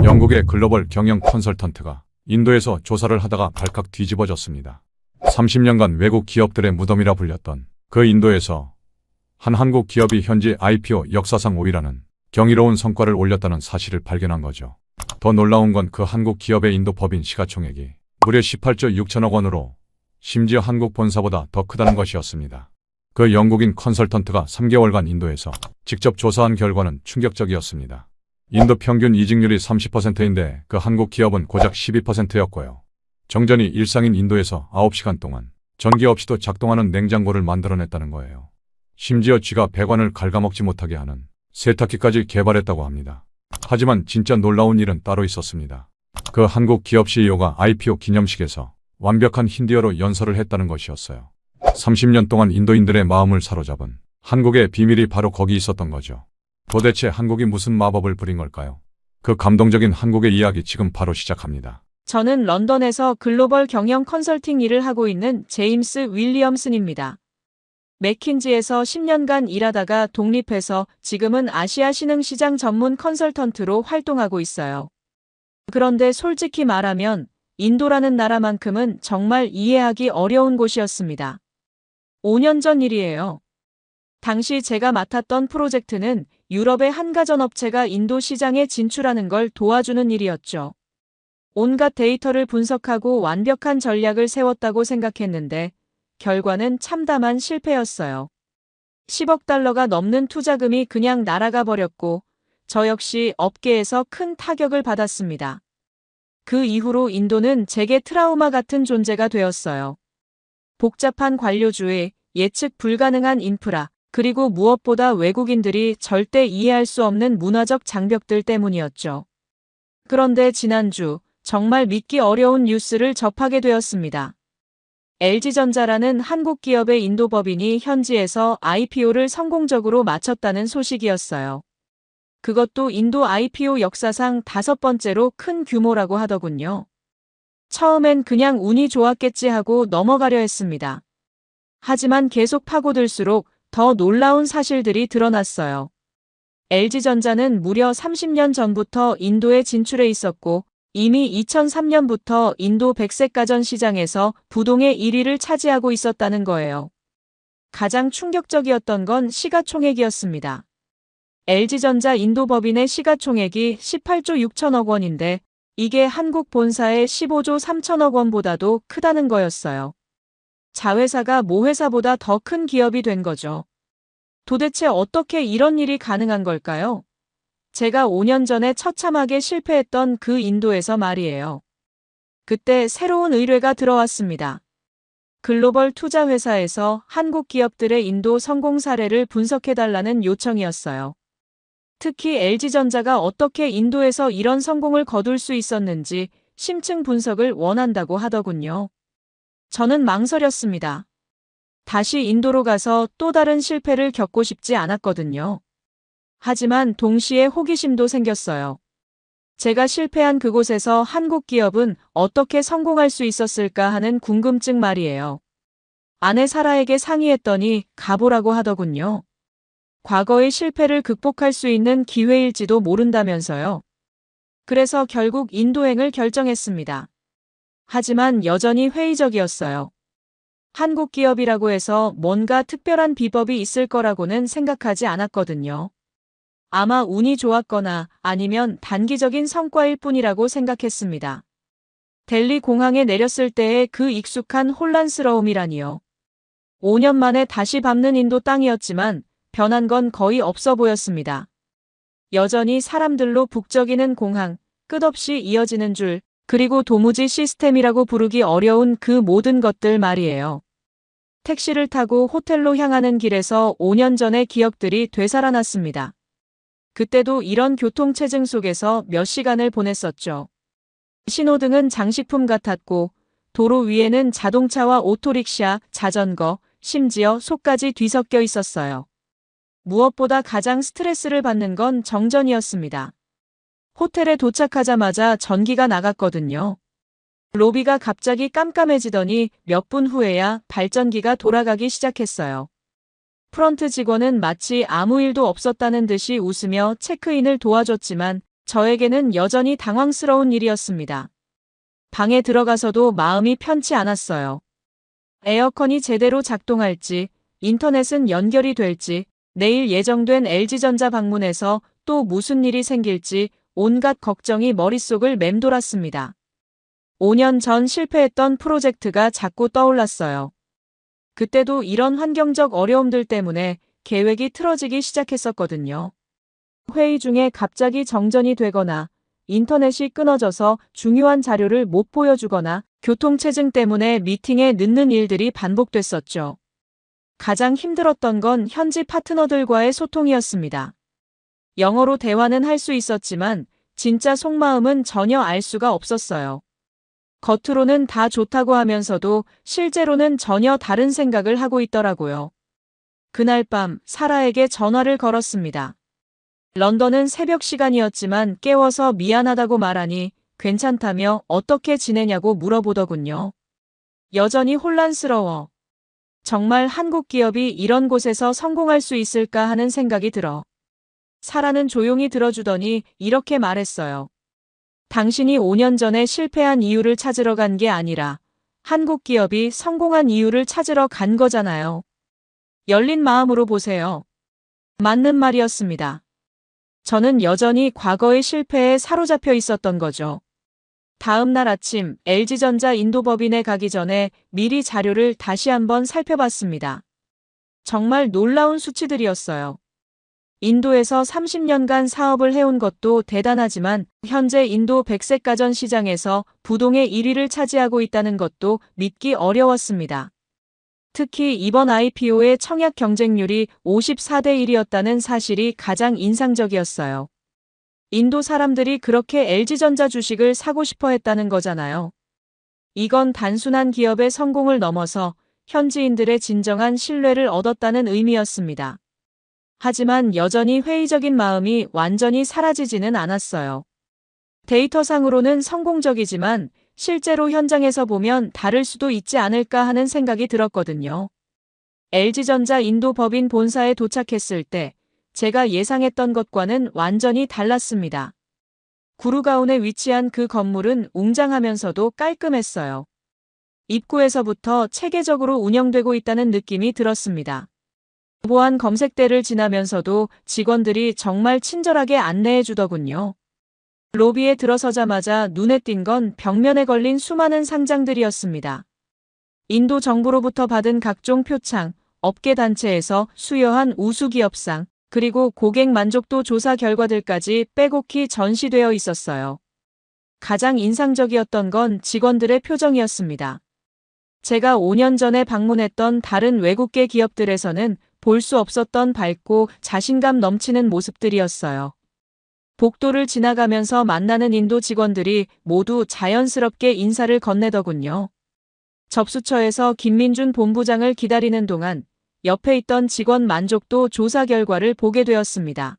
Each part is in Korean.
영국의 글로벌 경영 컨설턴트가 인도에서 조사를 하다가 발칵 뒤집어졌습니다. 30년간 외국 기업들의 무덤이라 불렸던 그 인도에서 한 한국 기업이 현지 IPO 역사상 5위라는 경이로운 성과를 올렸다는 사실을 발견한 거죠. 더 놀라운 건 그 한국 기업의 인도 법인 시가총액이 무려 18조 6천억 원으로 심지어 한국 본사보다 더 크다는 것이었습니다. 그 영국인 컨설턴트가 3개월간 인도에서 직접 조사한 결과는 충격적이었습니다. 인도 평균 이직률이 30%인데 그 한국 기업은 고작 12%였고요. 정전이 일상인 인도에서 9시간 동안 전기 없이도 작동하는 냉장고를 만들어냈다는 거예요. 심지어 쥐가 배관을 갉아먹지 못하게 하는 세탁기까지 개발했다고 합니다. 하지만 진짜 놀라운 일은 따로 있었습니다. 그 한국 기업 CEO가 IPO 기념식에서 완벽한 힌디어로 연설을 했다는 것이었어요. 30년 동안 인도인들의 마음을 사로잡은 한국의 비밀이 바로 거기 있었던 거죠. 도대체 한국이 무슨 마법을 부린 걸까요? 그 감동적인 한국의 이야기 지금 바로 시작합니다. 저는 런던에서 글로벌 경영 컨설팅 일을 하고 있는 제임스 윌리엄슨입니다. 맥킨지에서 10년간 일하다가 독립해서 지금은 아시아 신흥시장 전문 컨설턴트로 활동하고 있어요. 그런데 솔직히 말하면 인도라는 나라만큼은 정말 이해하기 어려운 곳이었습니다. 5년 전 일이에요. 당시 제가 맡았던 프로젝트는 유럽의 한 가전업체가 인도 시장에 진출하는 걸 도와주는 일이었죠. 온갖 데이터를 분석하고 완벽한 전략을 세웠다고 생각했는데 결과는 참담한 실패였어요. 10억 달러가 넘는 투자금이 그냥 날아가 버렸고 저 역시 업계에서 큰 타격을 받았습니다. 그 이후로 인도는 제게 트라우마 같은 존재가 되었어요. 복잡한 관료주의, 예측 불가능한 인프라, 그리고 무엇보다 외국인들이 절대 이해할 수 없는 문화적 장벽들 때문이었죠. 그런데 지난주 정말 믿기 어려운 뉴스를 접하게 되었습니다. LG전자라는 한국 기업의 인도 법인이 현지에서 IPO를 성공적으로 마쳤다는 소식이었어요. 그것도 인도 IPO 역사상 5번째로 큰 규모라고 하더군요. 처음엔 그냥 운이 좋았겠지 하고 넘어가려 했습니다. 하지만 계속 파고들수록 더 놀라운 사실들이 드러났어요. LG전자는 무려 30년 전부터 인도에 진출해 있었고 이미 2003년부터 인도 백색 가전 시장에서 부동의 1위를 차지하고 있었다는 거예요. 가장 충격적이었던 건 시가총액이었습니다. LG전자 인도 법인의 시가총액이 18조 6천억 원인데 이게 한국 본사의 15조 3천억 원보다도 크다는 거였어요. 자회사가 모회사보다 더 큰 기업이 된 거죠. 도대체 어떻게 이런 일이 가능한 걸까요? 제가 5년 전에 처참하게 실패했던 그 인도에서 말이에요. 그때 새로운 의뢰가 들어왔습니다. 글로벌 투자 회사에서 한국 기업들의 인도 성공 사례를 분석해달라는 요청이었어요. 특히 LG전자가 어떻게 인도에서 이런 성공을 거둘 수 있었는지 심층 분석을 원한다고 하더군요. 저는 망설였습니다. 다시 인도로 가서 또 다른 실패를 겪고 싶지 않았거든요. 하지만 동시에 호기심도 생겼어요. 제가 실패한 그곳에서 한국 기업은 어떻게 성공할 수 있었을까 하는 궁금증 말이에요. 아내 사라에게 상의했더니 가보라고 하더군요. 과거의 실패를 극복할 수 있는 기회일지도 모른다면서요. 그래서 결국 인도행을 결정했습니다. 하지만 여전히 회의적이었어요. 한국 기업이라고 해서 뭔가 특별한 비법이 있을 거라고는 생각하지 않았거든요. 아마 운이 좋았거나 아니면 단기적인 성과일 뿐이라고 생각했습니다. 델리 공항에 내렸을 때의 그 익숙한 혼란스러움이라니요. 5년 만에 다시 밟는 인도 땅이었지만 변한 건 거의 없어 보였습니다. 여전히 사람들로 북적이는 공항, 끝없이 이어지는 줄, 그리고 도무지 시스템이라고 부르기 어려운 그 모든 것들 말이에요. 택시를 타고 호텔로 향하는 길에서 5년 전의 기억들이 되살아났습니다. 그때도 이런 교통체증 속에서 몇 시간을 보냈었죠. 신호등은 장식품 같았고 도로 위에는 자동차와 오토릭샤, 자전거, 심지어 소까지 뒤섞여 있었어요. 무엇보다 가장 스트레스를 받는 건 정전이었습니다. 호텔에 도착하자마자 전기가 나갔거든요. 로비가 갑자기 깜깜해지더니 몇 분 후에야 발전기가 돌아가기 시작했어요. 프런트 직원은 마치 아무 일도 없었다는 듯이 웃으며 체크인을 도와줬지만 저에게는 여전히 당황스러운 일이었습니다. 방에 들어가서도 마음이 편치 않았어요. 에어컨이 제대로 작동할지, 인터넷은 연결이 될지, 내일 예정된 LG전자 방문에서 또 무슨 일이 생길지 온갖 걱정이 머릿속을 맴돌았습니다. 5년 전 실패했던 프로젝트가 자꾸 떠올랐어요. 그때도 이런 환경적 어려움들 때문에 계획이 틀어지기 시작했었거든요. 회의 중에 갑자기 정전이 되거나 인터넷이 끊어져서 중요한 자료를 못 보여주거나 교통체증 때문에 미팅에 늦는 일들이 반복됐었죠. 가장 힘들었던 건 현지 파트너들과의 소통이었습니다. 영어로 대화는 할 수 있었지만 진짜 속마음은 전혀 알 수가 없었어요. 겉으로는 다 좋다고 하면서도 실제로는 전혀 다른 생각을 하고 있더라고요. 그날 밤 사라에게 전화를 걸었습니다. 런던은 새벽 시간이었지만 깨워서 미안하다고 말하니 괜찮다며 어떻게 지내냐고 물어보더군요. 여전히 혼란스러워. 정말 한국 기업이 이런 곳에서 성공할 수 있을까 하는 생각이 들어. 사라는 조용히 들어주더니 이렇게 말했어요. 당신이 5년 전에 실패한 이유를 찾으러 간 게 아니라 한국 기업이 성공한 이유를 찾으러 간 거잖아요. 열린 마음으로 보세요. 맞는 말이었습니다. 저는 여전히 과거의 실패에 사로잡혀 있었던 거죠. 다음 날 아침 LG전자 인도법인에 가기 전에 미리 자료를 다시 한번 살펴봤습니다. 정말 놀라운 수치들이었어요. 인도에서 30년간 사업을 해온 것도 대단하지만 현재 인도 백색 가전 시장에서 부동의 1위를 차지하고 있다는 것도 믿기 어려웠습니다. 특히 이번 IPO의 청약 경쟁률이 54대 1이었다는 사실이 가장 인상적이었어요. 인도 사람들이 그렇게 LG전자 주식을 사고 싶어 했다는 거잖아요. 이건 단순한 기업의 성공을 넘어서 현지인들의 진정한 신뢰를 얻었다는 의미였습니다. 하지만 여전히 회의적인 마음이 완전히 사라지지는 않았어요. 데이터상으로는 성공적이지만 실제로 현장에서 보면 다를 수도 있지 않을까 하는 생각이 들었거든요. LG전자 인도 법인 본사에 도착했을 때 제가 예상했던 것과는 완전히 달랐습니다. 구루가온에 위치한 그 건물은 웅장하면서도 깔끔했어요. 입구에서부터 체계적으로 운영되고 있다는 느낌이 들었습니다. 보안 검색대를 지나면서도 직원들이 정말 친절하게 안내해 주더군요. 로비에 들어서자마자 눈에 띈 건 벽면에 걸린 수많은 상장들이었습니다. 인도 정부로부터 받은 각종 표창, 업계 단체에서 수여한 우수기업상, 그리고 고객 만족도 조사 결과들까지 빼곡히 전시되어 있었어요. 가장 인상적이었던 건 직원들의 표정이었습니다. 제가 5년 전에 방문했던 다른 외국계 기업들에서는 볼 수 없었던 밝고 자신감 넘치는 모습들이었어요. 복도를 지나가면서 만나는 인도 직원들이 모두 자연스럽게 인사를 건네더군요. 접수처에서 김민준 본부장을 기다리는 동안 옆에 있던 직원 만족도 조사 결과를 보게 되었습니다.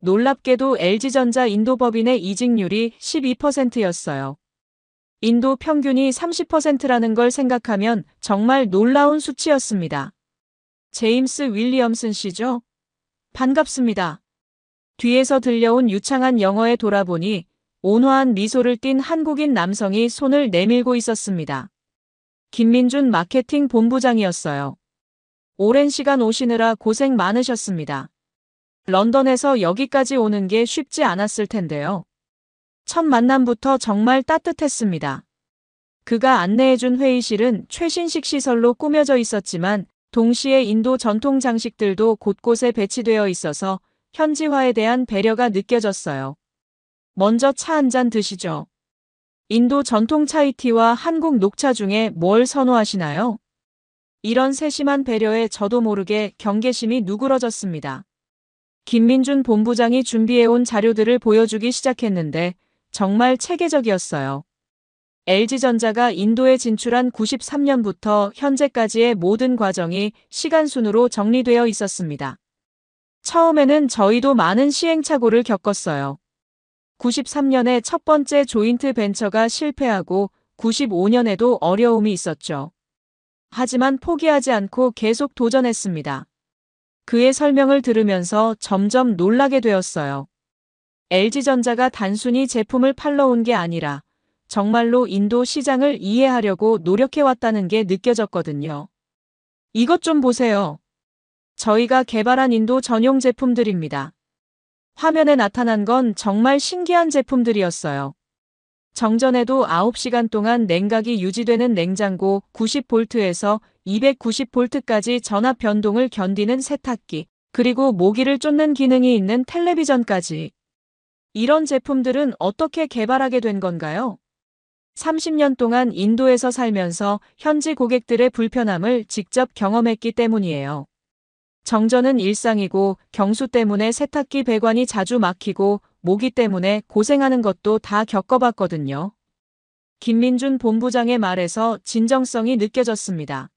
놀랍게도 LG전자 인도법인의 이직률이 12%였어요. 인도 평균이 30%라는 걸 생각하면 정말 놀라운 수치였습니다. 제임스 윌리엄슨 씨죠? 반갑습니다. 뒤에서 들려온 유창한 영어에 돌아보니 온화한 미소를 띤 한국인 남성이 손을 내밀고 있었습니다. 김민준 마케팅 본부장이었어요. 오랜 시간 오시느라 고생 많으셨습니다. 런던에서 여기까지 오는 게 쉽지 않았을 텐데요. 첫 만남부터 정말 따뜻했습니다. 그가 안내해준 회의실은 최신식 시설로 꾸며져 있었지만 동시에 인도 전통 장식들도 곳곳에 배치되어 있어서 현지화에 대한 배려가 느껴졌어요. 먼저 차 한 잔 드시죠. 인도 전통 차이티와 한국 녹차 중에 뭘 선호하시나요? 이런 세심한 배려에 저도 모르게 경계심이 누그러졌습니다. 김민준 본부장이 준비해온 자료들을 보여주기 시작했는데 정말 체계적이었어요. LG전자가 인도에 진출한 93년부터 현재까지의 모든 과정이 시간순으로 정리되어 있었습니다. 처음에는 저희도 많은 시행착오를 겪었어요. 93년에 첫 번째 조인트 벤처가 실패하고 95년에도 어려움이 있었죠. 하지만 포기하지 않고 계속 도전했습니다. 그의 설명을 들으면서 점점 놀라게 되었어요. LG전자가 단순히 제품을 팔러 온 게 아니라 정말로 인도 시장을 이해하려고 노력해왔다는 게 느껴졌거든요. 이것 좀 보세요. 저희가 개발한 인도 전용 제품들입니다. 화면에 나타난 건 정말 신기한 제품들이었어요. 정전에도 9시간 동안 냉각이 유지되는 냉장고, 90V에서 290V까지 전압 변동을 견디는 세탁기, 그리고 모기를 쫓는 기능이 있는 텔레비전까지. 이런 제품들은 어떻게 개발하게 된 건가요? 30년 동안 인도에서 살면서 현지 고객들의 불편함을 직접 경험했기 때문이에요. 정전은 일상이고 경수 때문에 세탁기 배관이 자주 막히고 모기 때문에 고생하는 것도 다 겪어봤거든요. 김민준 본부장의 말에서 진정성이 느껴졌습니다.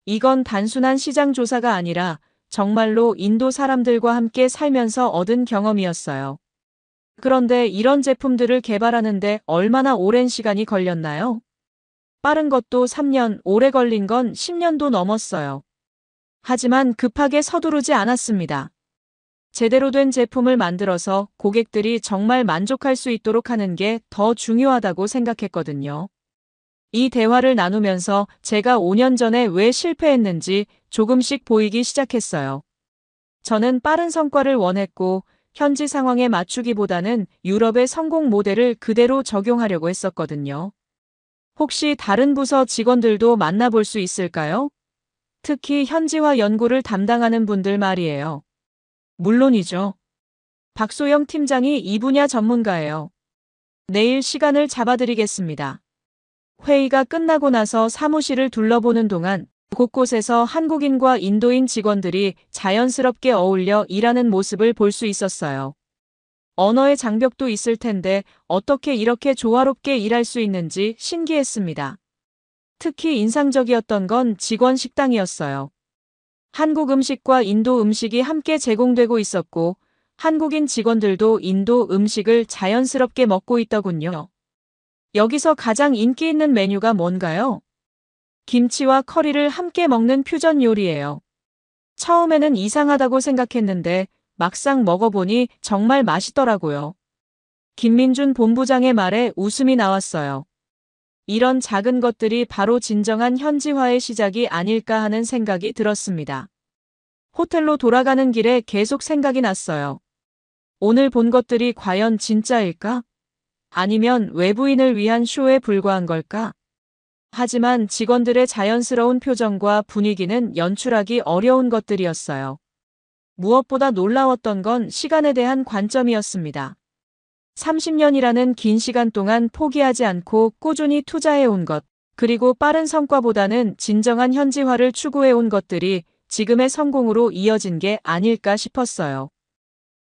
이건 단순한 시장 조사가 아니라 정말로 인도 사람들과 함께 살면서 얻은 경험이었어요. 그런데 이런 제품들을 개발하는데 얼마나 오랜 시간이 걸렸나요? 빠른 것도 3년, 오래 걸린 건 10년도 넘었어요. 하지만 급하게 서두르지 않았습니다. 제대로 된 제품을 만들어서 고객들이 정말 만족할 수 있도록 하는 게 더 중요하다고 생각했거든요. 이 대화를 나누면서 제가 5년 전에 왜 실패했는지 조금씩 보이기 시작했어요. 저는 빠른 성과를 원했고 현지 상황에 맞추기보다는 유럽의 성공 모델을 그대로 적용하려고 했었거든요. 혹시 다른 부서 직원들도 만나볼 수 있을까요? 특히 현지화 연구를 담당하는 분들 말이에요. 물론이죠. 박소영 팀장이 이 분야 전문가예요. 내일 시간을 잡아드리겠습니다. 회의가 끝나고 나서 사무실을 둘러보는 동안 곳곳에서 한국인과 인도인 직원들이 자연스럽게 어울려 일하는 모습을 볼 수 있었어요. 언어의 장벽도 있을 텐데 어떻게 이렇게 조화롭게 일할 수 있는지 신기했습니다. 특히 인상적이었던 건 직원 식당이었어요. 한국 음식과 인도 음식이 함께 제공되고 있었고 한국인 직원들도 인도 음식을 자연스럽게 먹고 있더군요. 여기서 가장 인기 있는 메뉴가 뭔가요? 김치와 커리를 함께 먹는 퓨전 요리예요. 처음에는 이상하다고 생각했는데 막상 먹어보니 정말 맛있더라고요. 김민준 본부장의 말에 웃음이 나왔어요. 이런 작은 것들이 바로 진정한 현지화의 시작이 아닐까 하는 생각이 들었습니다. 호텔로 돌아가는 길에 계속 생각이 났어요. 오늘 본 것들이 과연 진짜일까? 아니면 외부인을 위한 쇼에 불과한 걸까? 하지만 직원들의 자연스러운 표정과 분위기는 연출하기 어려운 것들이었어요. 무엇보다 놀라웠던 건 시간에 대한 관점이었습니다. 30년이라는 긴 시간 동안 포기하지 않고 꾸준히 투자해온 것, 그리고 빠른 성과보다는 진정한 현지화를 추구해온 것들이 지금의 성공으로 이어진 게 아닐까 싶었어요.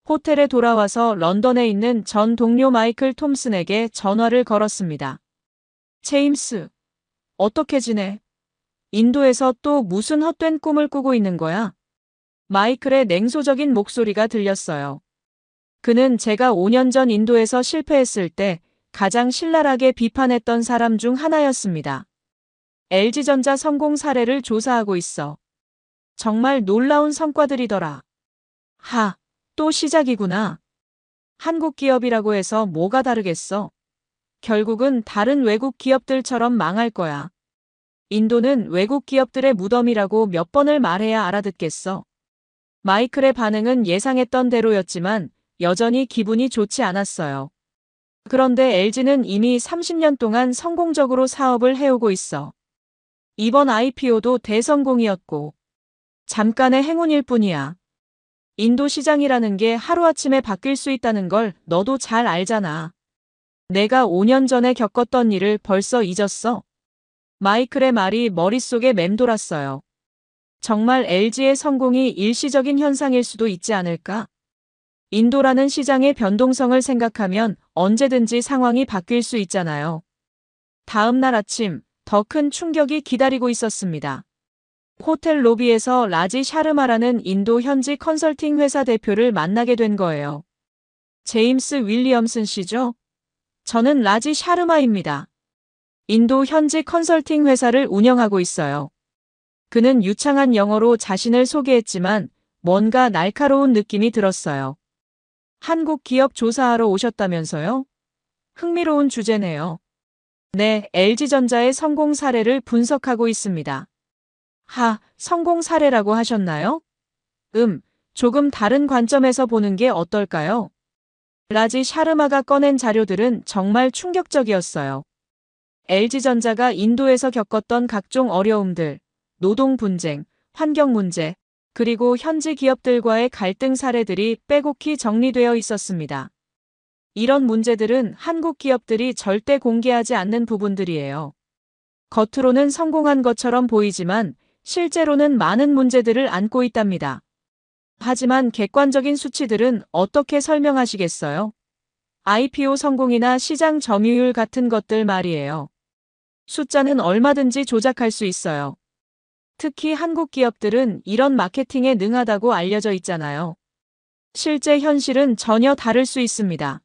호텔에 돌아와서 런던에 있는 전 동료 마이클 톰슨에게 전화를 걸었습니다. 제임스, 어떻게 지내? 인도에서 또 무슨 헛된 꿈을 꾸고 있는 거야? 마이클의 냉소적인 목소리가 들렸어요. 그는 제가 5년 전 인도에서 실패했을 때 가장 신랄하게 비판했던 사람 중 하나였습니다. LG전자 성공 사례를 조사하고 있어. 정말 놀라운 성과들이더라. 또 시작이구나. 한국 기업이라고 해서 뭐가 다르겠어? 결국은 다른 외국 기업들처럼 망할 거야. 인도는 외국 기업들의 무덤이라고 몇 번을 말해야 알아듣겠어. 마이클의 반응은 예상했던 대로였지만 여전히 기분이 좋지 않았어요. 그런데 LG는 이미 30년 동안 성공적으로 사업을 해오고 있어. 이번 IPO도 대성공이었고 잠깐의 행운일 뿐이야. 인도 시장이라는 게 하루아침에 바뀔 수 있다는 걸 너도 잘 알잖아. 내가 5년 전에 겪었던 일을 벌써 잊었어? 마이클의 말이 머릿속에 맴돌았어요. 정말 LG의 성공이 일시적인 현상일 수도 있지 않을까? 인도라는 시장의 변동성을 생각하면 언제든지 상황이 바뀔 수 있잖아요. 다음 날 아침, 더 큰 충격이 기다리고 있었습니다. 호텔 로비에서 라지 샤르마라는 인도 현지 컨설팅 회사 대표를 만나게 된 거예요. 제임스 윌리엄슨 씨죠? 저는 라지 샤르마입니다. 인도 현지 컨설팅 회사를 운영하고 있어요. 그는 유창한 영어로 자신을 소개했지만 뭔가 날카로운 느낌이 들었어요. 한국 기업 조사하러 오셨다면서요? 흥미로운 주제네요. 네, LG전자의 성공 사례를 분석하고 있습니다. 성공 사례라고 하셨나요? 조금 다른 관점에서 보는 게 어떨까요? 라지 샤르마가 꺼낸 자료들은 정말 충격적이었어요. LG전자가 인도에서 겪었던 각종 어려움들, 노동 분쟁, 환경 문제, 그리고 현지 기업들과의 갈등 사례들이 빼곡히 정리되어 있었습니다. 이런 문제들은 한국 기업들이 절대 공개하지 않는 부분들이에요. 겉으로는 성공한 것처럼 보이지만 실제로는 많은 문제들을 안고 있답니다. 하지만 객관적인 수치들은 어떻게 설명하시겠어요? IPO 성공이나 시장 점유율 같은 것들 말이에요. 숫자는 얼마든지 조작할 수 있어요. 특히 한국 기업들은 이런 마케팅에 능하다고 알려져 있잖아요. 실제 현실은 전혀 다를 수 있습니다.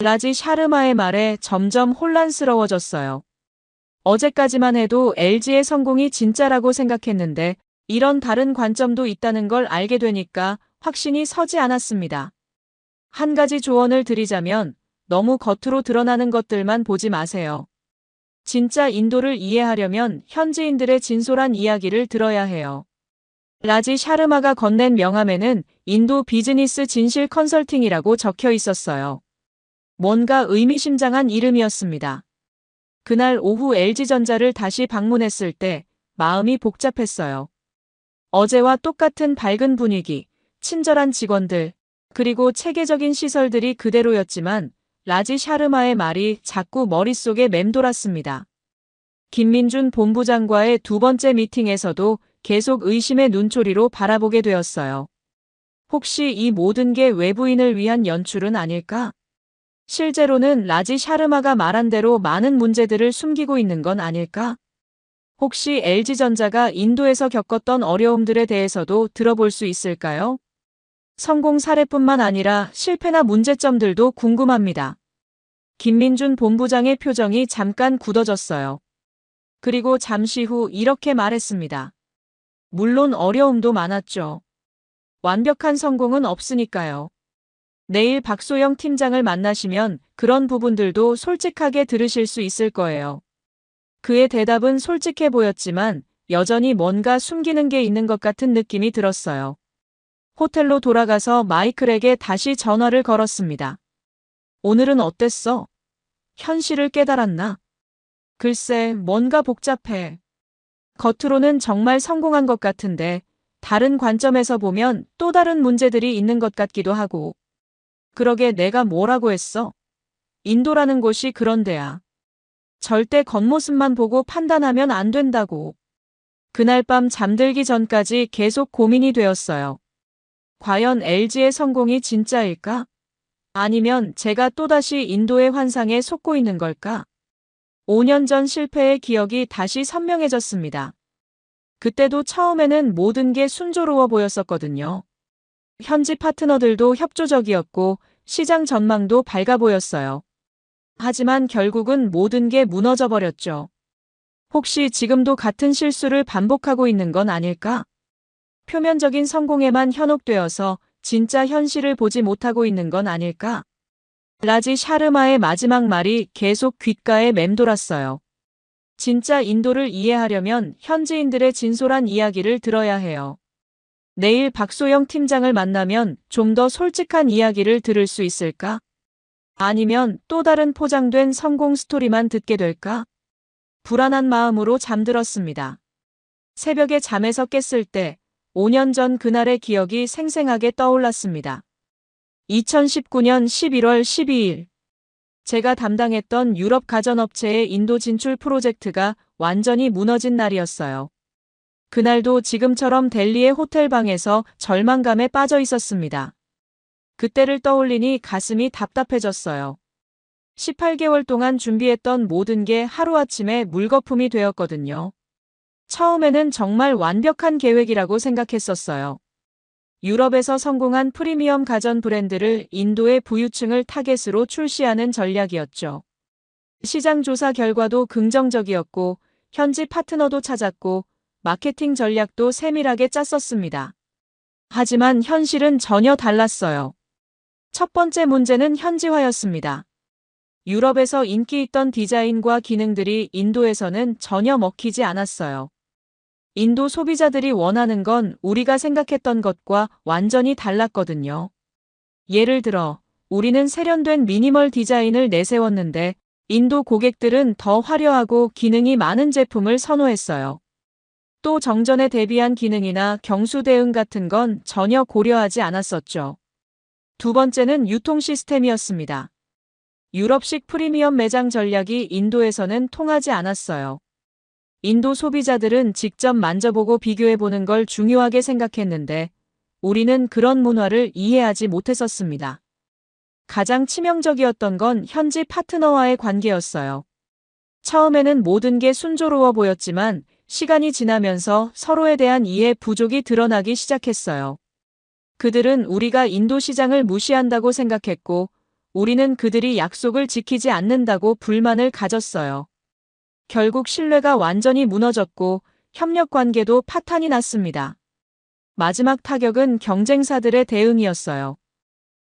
라지 샤르마의 말에 점점 혼란스러워졌어요. 어제까지만 해도 LG의 성공이 진짜라고 생각했는데 이런 다른 관점도 있다는 걸 알게 되니까 확신이 서지 않았습니다. 한 가지 조언을 드리자면 너무 겉으로 드러나는 것들만 보지 마세요. 진짜 인도를 이해하려면 현지인들의 진솔한 이야기를 들어야 해요. 라지 샤르마가 건넨 명함에는 인도 비즈니스 진실 컨설팅이라고 적혀 있었어요. 뭔가 의미심장한 이름이었습니다. 그날 오후 LG전자를 다시 방문했을 때 마음이 복잡했어요. 어제와 똑같은 밝은 분위기, 친절한 직원들, 그리고 체계적인 시설들이 그대로였지만 라지 샤르마의 말이 자꾸 머릿속에 맴돌았습니다. 김민준 본부장과의 두 번째 미팅에서도 계속 의심의 눈초리로 바라보게 되었어요. 혹시 이 모든 게 외부인을 위한 연출은 아닐까? 실제로는 라지 샤르마가 말한 대로 많은 문제들을 숨기고 있는 건 아닐까? 혹시 LG전자가 인도에서 겪었던 어려움들에 대해서도 들어볼 수 있을까요? 성공 사례뿐만 아니라 실패나 문제점들도 궁금합니다. 김민준 본부장의 표정이 잠깐 굳어졌어요. 그리고 잠시 후 이렇게 말했습니다. 물론 어려움도 많았죠. 완벽한 성공은 없으니까요. 내일 박소영 팀장을 만나시면 그런 부분들도 솔직하게 들으실 수 있을 거예요. 그의 대답은 솔직해 보였지만 여전히 뭔가 숨기는 게 있는 것 같은 느낌이 들었어요. 호텔로 돌아가서 마이클에게 다시 전화를 걸었습니다. 오늘은 어땠어? 현실을 깨달았나? 글쎄, 뭔가 복잡해. 겉으로는 정말 성공한 것 같은데 다른 관점에서 보면 또 다른 문제들이 있는 것 같기도 하고. 그러게 내가 뭐라고 했어? 인도라는 곳이 그런 데야. 절대 겉모습만 보고 판단하면 안 된다고. 그날 밤 잠들기 전까지 계속 고민이 되었어요. 과연 LG의 성공이 진짜일까? 아니면 제가 또다시 인도의 환상에 속고 있는 걸까? 5년 전 실패의 기억이 다시 선명해졌습니다. 그때도 처음에는 모든 게 순조로워 보였었거든요. 현지 파트너들도 협조적이었고 시장 전망도 밝아 보였어요. 하지만 결국은 모든 게 무너져 버렸죠. 혹시 지금도 같은 실수를 반복하고 있는 건 아닐까? 표면적인 성공에만 현혹되어서 진짜 현실을 보지 못하고 있는 건 아닐까? 라지 샤르마의 마지막 말이 계속 귓가에 맴돌았어요. 진짜 인도를 이해하려면 현지인들의 진솔한 이야기를 들어야 해요. 내일 박소영 팀장을 만나면 좀 더 솔직한 이야기를 들을 수 있을까? 아니면 또 다른 포장된 성공 스토리만 듣게 될까? 불안한 마음으로 잠들었습니다. 새벽에 잠에서 깼을 때 5년 전 그날의 기억이 생생하게 떠올랐습니다. 2019년 11월 12일. 제가 담당했던 유럽 가전업체의 인도 진출 프로젝트가 완전히 무너진 날이었어요. 그날도 지금처럼 델리의 호텔 방에서 절망감에 빠져 있었습니다. 그때를 떠올리니 가슴이 답답해졌어요. 18개월 동안 준비했던 모든 게 하루아침에 물거품이 되었거든요. 처음에는 정말 완벽한 계획이라고 생각했었어요. 유럽에서 성공한 프리미엄 가전 브랜드를 인도의 부유층을 타겟으로 출시하는 전략이었죠. 시장 조사 결과도 긍정적이었고 현지 파트너도 찾았고 마케팅 전략도 세밀하게 짰었습니다. 하지만 현실은 전혀 달랐어요. 첫 번째 문제는 현지화였습니다. 유럽에서 인기 있던 디자인과 기능들이 인도에서는 전혀 먹히지 않았어요. 인도 소비자들이 원하는 건 우리가 생각했던 것과 완전히 달랐거든요. 예를 들어, 우리는 세련된 미니멀 디자인을 내세웠는데 인도 고객들은 더 화려하고 기능이 많은 제품을 선호했어요. 또 정전에 대비한 기능이나 경수 대응 같은 건 전혀 고려하지 않았었죠. 두 번째는 유통 시스템이었습니다. 유럽식 프리미엄 매장 전략이 인도에서는 통하지 않았어요. 인도 소비자들은 직접 만져보고 비교해보는 걸 중요하게 생각했는데 우리는 그런 문화를 이해하지 못했었습니다. 가장 치명적이었던 건 현지 파트너와의 관계였어요. 처음에는 모든 게 순조로워 보였지만 시간이 지나면서 서로에 대한 이해 부족이 드러나기 시작했어요. 그들은 우리가 인도 시장을 무시한다고 생각했고 우리는 그들이 약속을 지키지 않는다고 불만을 가졌어요. 결국 신뢰가 완전히 무너졌고 협력 관계도 파탄이 났습니다. 마지막 타격은 경쟁사들의 대응이었어요.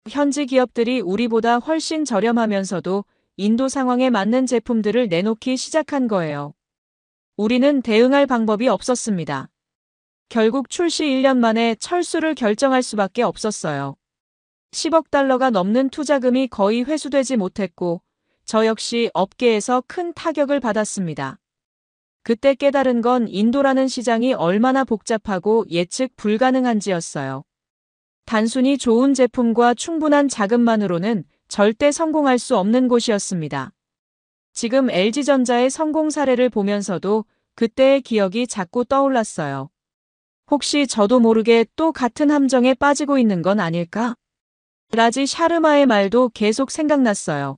현지 기업들이 우리보다 훨씬 저렴하면서도 인도 상황에 맞는 제품들을 내놓기 시작한 거예요. 우리는 대응할 방법이 없었습니다. 결국 출시 1년 만에 철수를 결정할 수밖에 없었어요. 10억 달러가 넘는 투자금이 거의 회수되지 못했고 저 역시 업계에서 큰 타격을 받았습니다. 그때 깨달은 건 인도라는 시장이 얼마나 복잡하고 예측 불가능한지였어요. 단순히 좋은 제품과 충분한 자금만으로는 절대 성공할 수 없는 곳이었습니다. 지금 LG전자의 성공 사례를 보면서도 그때의 기억이 자꾸 떠올랐어요. 혹시 저도 모르게 또 같은 함정에 빠지고 있는 건 아닐까? 라지 샤르마의 말도 계속 생각났어요.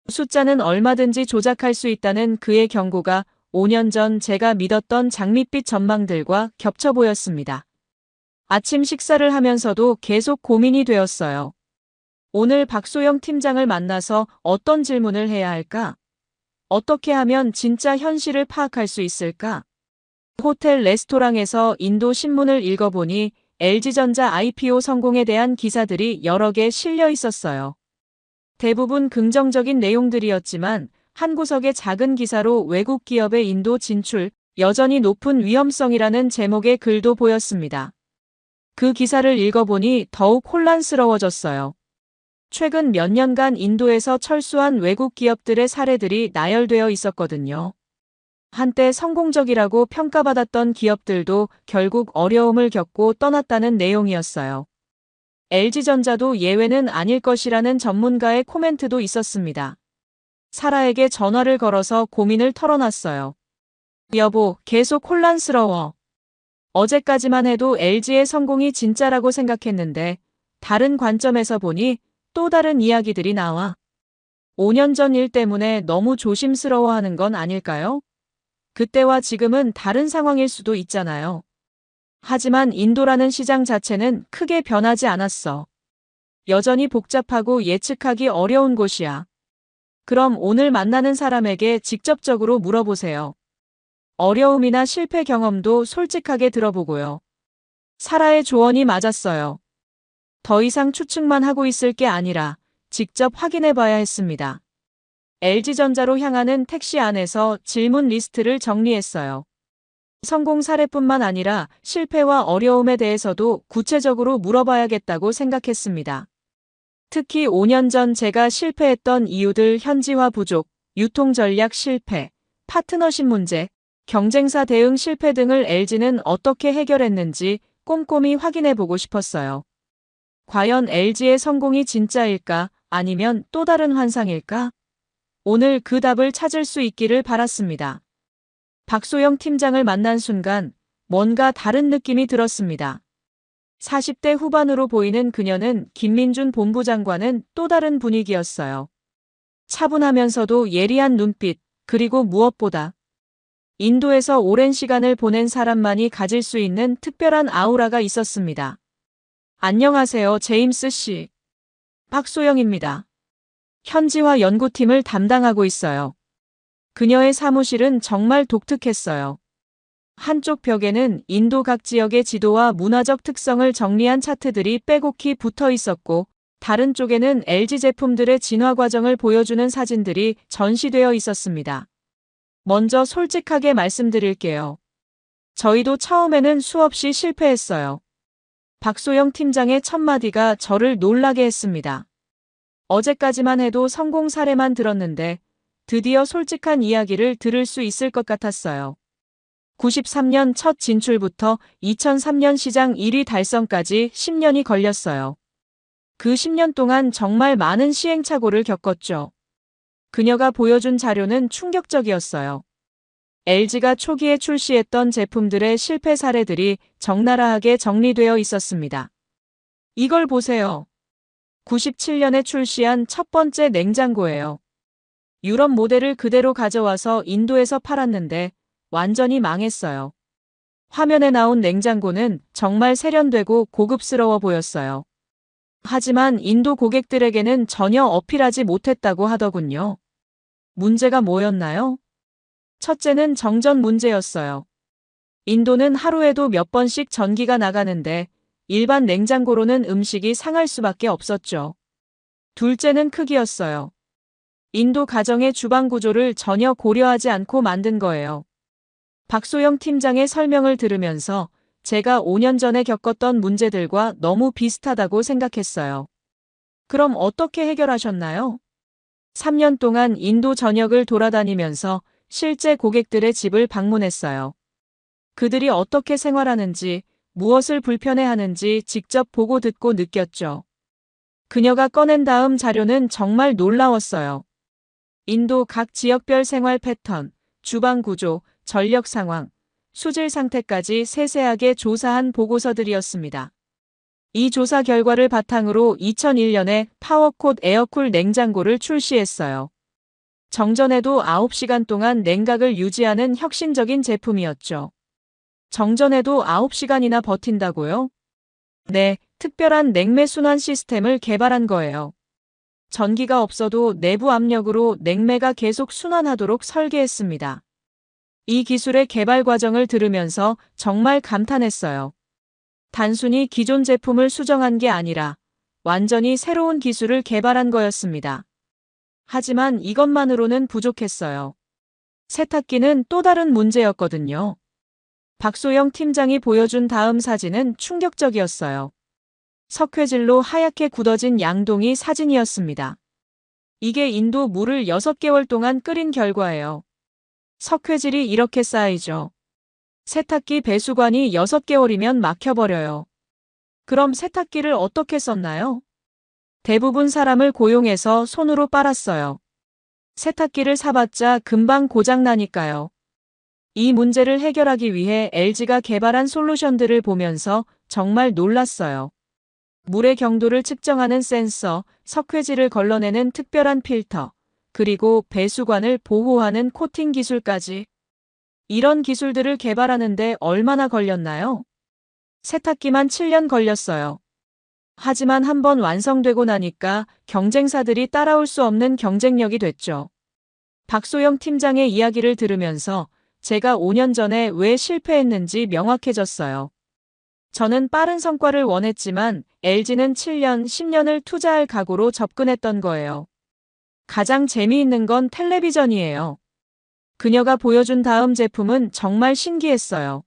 숫자는 얼마든지 조작할 수 있다는 그의 경고가 5년 전 제가 믿었던 장밋빛 전망들과 겹쳐 보였습니다. 아침 식사를 하면서도 계속 고민이 되었어요. 오늘 박소영 팀장을 만나서 어떤 질문을 해야 할까? 어떻게 하면 진짜 현실을 파악할 수 있을까? 호텔 레스토랑에서 인도 신문을 읽어보니 LG전자 IPO 성공에 대한 기사들이 여러 개 실려 있었어요. 대부분 긍정적인 내용들이었지만 한 구석의 작은 기사로 외국 기업의 인도 진출, 여전히 높은 위험성이라는 제목의 글도 보였습니다. 그 기사를 읽어보니 더욱 혼란스러워졌어요. 최근 몇 년간 인도에서 철수한 외국 기업들의 사례들이 나열되어 있었거든요. 한때 성공적이라고 평가받았던 기업들도 결국 어려움을 겪고 떠났다는 내용이었어요. LG전자도 예외는 아닐 것이라는 전문가의 코멘트도 있었습니다. 사라에게 전화를 걸어서 고민을 털어놨어요. 여보, 계속 혼란스러워. 어제까지만 해도 LG의 성공이 진짜라고 생각했는데 다른 관점에서 보니 또 다른 이야기들이 나와. 5년 전 일 때문에 너무 조심스러워하는 건 아닐까요? 그때와 지금은 다른 상황일 수도 있잖아요. 하지만 인도라는 시장 자체는 크게 변하지 않았어. 여전히 복잡하고 예측하기 어려운 곳이야. 그럼 오늘 만나는 사람에게 직접적으로 물어보세요. 어려움이나 실패 경험도 솔직하게 들어보고요. 사라의 조언이 맞았어요. 더 이상 추측만 하고 있을 게 아니라 직접 확인해 봐야 했습니다. LG전자로 향하는 택시 안에서 질문 리스트를 정리했어요. 성공 사례뿐만 아니라 실패와 어려움에 대해서도 구체적으로 물어봐야겠다고 생각했습니다. 특히 5년 전 제가 실패했던 이유들 현지화 부족, 유통 전략 실패, 파트너십 문제, 경쟁사 대응 실패 등을 LG는 어떻게 해결했는지 꼼꼼히 확인해보고 싶었어요. 과연 LG의 성공이 진짜일까? 아니면 또 다른 환상일까? 오늘 그 답을 찾을 수 있기를 바랐습니다. 박소영 팀장을 만난 순간 뭔가 다른 느낌이 들었습니다. 40대 후반으로 보이는 그녀는 김민준 본부장과는 또 다른 분위기였어요. 차분하면서도 예리한 눈빛, 그리고 무엇보다 인도에서 오랜 시간을 보낸 사람만이 가질 수 있는 특별한 아우라가 있었습니다. 안녕하세요, 제임스 씨. 박소영입니다. 현지화 연구팀을 담당하고 있어요. 그녀의 사무실은 정말 독특했어요. 한쪽 벽에는 인도 각 지역의 지도와 문화적 특성을 정리한 차트들이 빼곡히 붙어 있었고, 다른 쪽에는 LG 제품들의 진화 과정을 보여주는 사진들이 전시되어 있었습니다. 먼저 솔직하게 말씀드릴게요. 저희도 처음에는 수없이 실패했어요. 박소영 팀장의 첫마디가 저를 놀라게 했습니다. 어제까지만 해도 성공 사례만 들었는데 드디어 솔직한 이야기를 들을 수 있을 것 같았어요. 93년 첫 진출부터 2003년 시장 1위 달성까지 10년이 걸렸어요. 그 10년 동안 정말 많은 시행착오를 겪었죠. 그녀가 보여준 자료는 충격적이었어요. LG가 초기에 출시했던 제품들의 실패 사례들이 적나라하게 정리되어 있었습니다. 이걸 보세요. 97년에 출시한 첫 번째 냉장고예요. 유럽 모델을 그대로 가져와서 인도에서 팔았는데 완전히 망했어요. 화면에 나온 냉장고는 정말 세련되고 고급스러워 보였어요. 하지만 인도 고객들에게는 전혀 어필하지 못했다고 하더군요. 문제가 뭐였나요? 첫째는 정전 문제였어요. 인도는 하루에도 몇 번씩 전기가 나가는데 일반 냉장고로는 음식이 상할 수밖에 없었죠. 둘째는 크기였어요. 인도 가정의 주방 구조를 전혀 고려하지 않고 만든 거예요. 박소영 팀장의 설명을 들으면서 제가 5년 전에 겪었던 문제들과 너무 비슷하다고 생각했어요. 그럼 어떻게 해결하셨나요? 3년 동안 인도 전역을 돌아다니면서 실제 고객들의 집을 방문했어요. 그들이 어떻게 생활하는지, 무엇을 불편해하는지 직접 보고 듣고 느꼈죠. 그녀가 꺼낸 다음 자료는 정말 놀라웠어요. 인도 각 지역별 생활 패턴, 주방 구조, 전력 상황, 수질 상태까지 세세하게 조사한 보고서들이었습니다. 이 조사 결과를 바탕으로 2001년에 파워콧 에어쿨 냉장고를 출시했어요. 정전에도 9시간 동안 냉각을 유지하는 혁신적인 제품이었죠. 정전에도 9시간이나 버틴다고요? 네, 특별한 냉매 순환 시스템을 개발한 거예요. 전기가 없어도 내부 압력으로 냉매가 계속 순환하도록 설계했습니다. 이 기술의 개발 과정을 들으면서 정말 감탄했어요. 단순히 기존 제품을 수정한 게 아니라 완전히 새로운 기술을 개발한 거였습니다. 하지만 이것만으로는 부족했어요. 세탁기는 또 다른 문제였거든요. 박소영 팀장이 보여준 다음 사진은 충격적이었어요. 석회질로 하얗게 굳어진 양동이 사진이었습니다. 이게 인도 물을 6개월 동안 끓인 결과예요. 석회질이 이렇게 쌓이죠. 세탁기 배수관이 6개월이면 막혀버려요. 그럼 세탁기를 어떻게 썼나요? 대부분 사람을 고용해서 손으로 빨았어요. 세탁기를 사봤자 금방 고장나니까요. 이 문제를 해결하기 위해 LG가 개발한 솔루션들을 보면서 정말 놀랐어요. 물의 경도를 측정하는 센서, 석회질을 걸러내는 특별한 필터, 그리고 배수관을 보호하는 코팅 기술까지. 이런 기술들을 개발하는데 얼마나 걸렸나요? 세탁기만 7년 걸렸어요. 하지만 한번 완성되고 나니까 경쟁사들이 따라올 수 없는 경쟁력이 됐죠. 박소영 팀장의 이야기를 들으면서 제가 5년 전에 왜 실패했는지 명확해졌어요. 저는 빠른 성과를 원했지만 LG는 7년, 10년을 투자할 각오로 접근했던 거예요. 가장 재미있는 건 텔레비전이에요. 그녀가 보여준 다음 제품은 정말 신기했어요.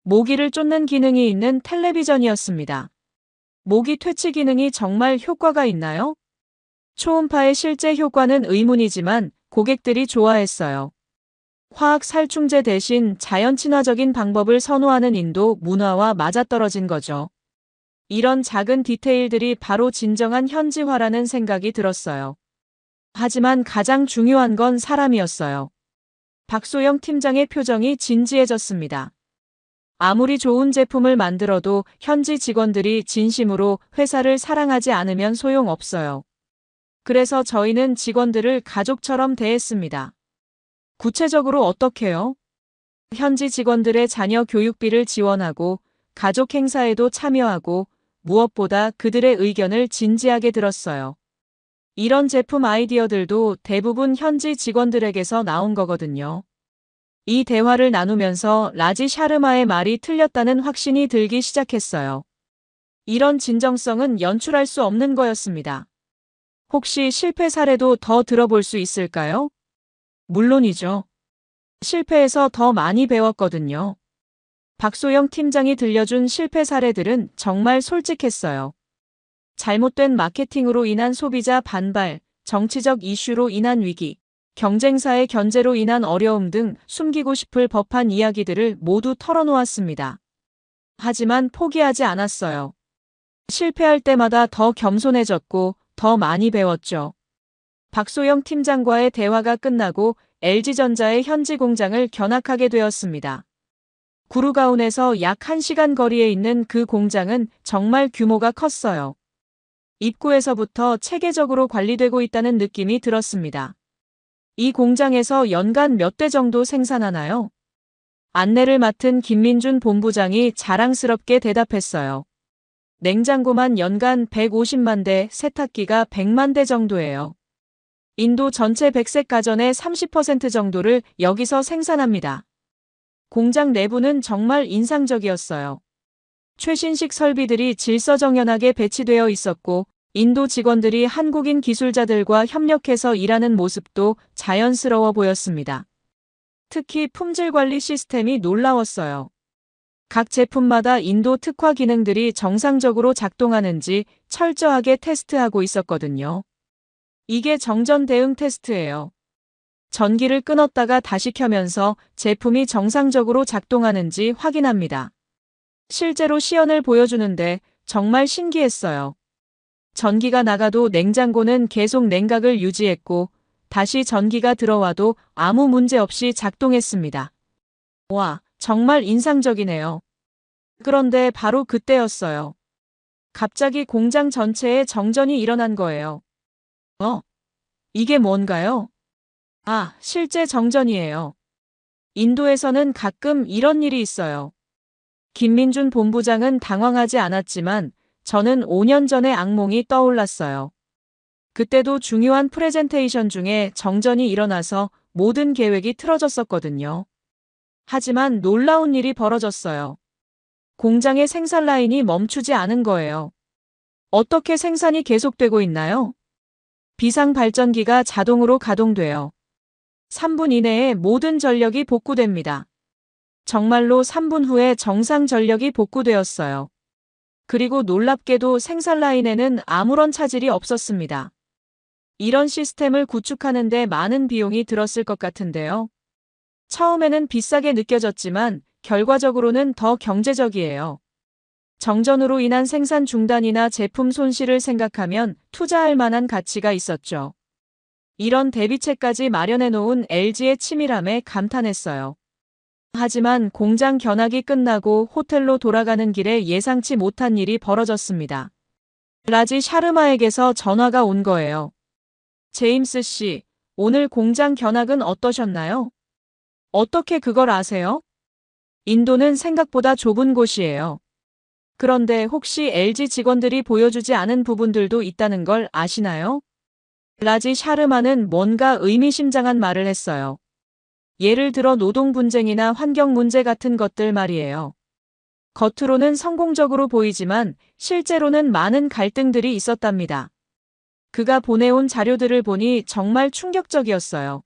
모기를 쫓는 기능이 있는 텔레비전이었습니다. 모기 퇴치 기능이 정말 효과가 있나요? 초음파의 실제 효과는 의문이지만 고객들이 좋아했어요. 화학 살충제 대신 자연 친화적인 방법을 선호하는 인도 문화와 맞아떨어진 거죠. 이런 작은 디테일들이 바로 진정한 현지화라는 생각이 들었어요. 하지만 가장 중요한 건 사람이었어요. 박소영 팀장의 표정이 진지해졌습니다. 아무리 좋은 제품을 만들어도 현지 직원들이 진심으로 회사를 사랑하지 않으면 소용없어요. 그래서 저희는 직원들을 가족처럼 대했습니다. 구체적으로 어떻게요? 현지 직원들의 자녀 교육비를 지원하고 가족 행사에도 참여하고 무엇보다 그들의 의견을 진지하게 들었어요. 이런 제품 아이디어들도 대부분 현지 직원들에게서 나온 거거든요. 이 대화를 나누면서 라지 샤르마의 말이 틀렸다는 확신이 들기 시작했어요. 이런 진정성은 연출할 수 없는 거였습니다. 혹시 실패 사례도 더 들어볼 수 있을까요? 물론이죠. 실패해서 더 많이 배웠거든요. 박소영 팀장이 들려준 실패 사례들은 정말 솔직했어요. 잘못된 마케팅으로 인한 소비자 반발, 정치적 이슈로 인한 위기, 경쟁사의 견제로 인한 어려움 등 숨기고 싶을 법한 이야기들을 모두 털어놓았습니다. 하지만 포기하지 않았어요. 실패할 때마다 더 겸손해졌고 더 많이 배웠죠. 박소영 팀장과의 대화가 끝나고 LG전자의 현지 공장을 견학하게 되었습니다. 구루가온에서 약 1시간 거리에 있는 그 공장은 정말 규모가 컸어요. 입구에서부터 체계적으로 관리되고 있다는 느낌이 들었습니다. 이 공장에서 연간 몇 대 정도 생산하나요? 안내를 맡은 김민준 본부장이 자랑스럽게 대답했어요. 냉장고만 연간 150만 대, 세탁기가 100만 대 정도예요. 인도 전체 백색 가전의 30% 정도를 여기서 생산합니다. 공장 내부는 정말 인상적이었어요. 최신식 설비들이 질서정연하게 배치되어 있었고, 인도 직원들이 한국인 기술자들과 협력해서 일하는 모습도 자연스러워 보였습니다. 특히 품질 관리 시스템이 놀라웠어요. 각 제품마다 인도 특화 기능들이 정상적으로 작동하는지 철저하게 테스트하고 있었거든요. 이게 정전 대응 테스트예요. 전기를 끊었다가 다시 켜면서 제품이 정상적으로 작동하는지 확인합니다. 실제로 시연을 보여주는데 정말 신기했어요. 전기가 나가도 냉장고는 계속 냉각을 유지했고 다시 전기가 들어와도 아무 문제 없이 작동했습니다. 와, 정말 인상적이네요. 그런데 바로 그때였어요. 갑자기 공장 전체에 정전이 일어난 거예요. 이게 뭔가요? 아, 실제 정전이에요. 인도에서는 가끔 이런 일이 있어요. 김민준 본부장은 당황하지 않았지만 저는 5년 전의 악몽이 떠올랐어요. 그때도 중요한 프레젠테이션 중에 정전이 일어나서 모든 계획이 틀어졌었거든요. 하지만 놀라운 일이 벌어졌어요. 공장의 생산 라인이 멈추지 않은 거예요. 어떻게 생산이 계속되고 있나요? 비상 발전기가 자동으로 가동돼요. 3분 이내에 모든 전력이 복구됩니다. 정말로 3분 후에 정상 전력이 복구되었어요. 그리고 놀랍게도 생산 라인에는 아무런 차질이 없었습니다. 이런 시스템을 구축하는 데 많은 비용이 들었을 것 같은데요. 처음에는 비싸게 느껴졌지만 결과적으로는 더 경제적이에요. 정전으로 인한 생산 중단이나 제품 손실을 생각하면 투자할 만한 가치가 있었죠. 이런 대비책까지 마련해 놓은 LG의 치밀함에 감탄했어요. 하지만 공장 견학이 끝나고 호텔로 돌아가는 길에 예상치 못한 일이 벌어졌습니다. 라지 샤르마에게서 전화가 온 거예요. 제임스 씨, 오늘 공장 견학은 어떠셨나요? 어떻게 그걸 아세요? 인도는 생각보다 좁은 곳이에요. 그런데 혹시 LG 직원들이 보여주지 않은 부분들도 있다는 걸 아시나요? 라지 샤르마는 뭔가 의미심장한 말을 했어요. 예를 들어 노동 분쟁이나 환경 문제 같은 것들 말이에요. 겉으로는 성공적으로 보이지만 실제로는 많은 갈등들이 있었답니다. 그가 보내온 자료들을 보니 정말 충격적이었어요.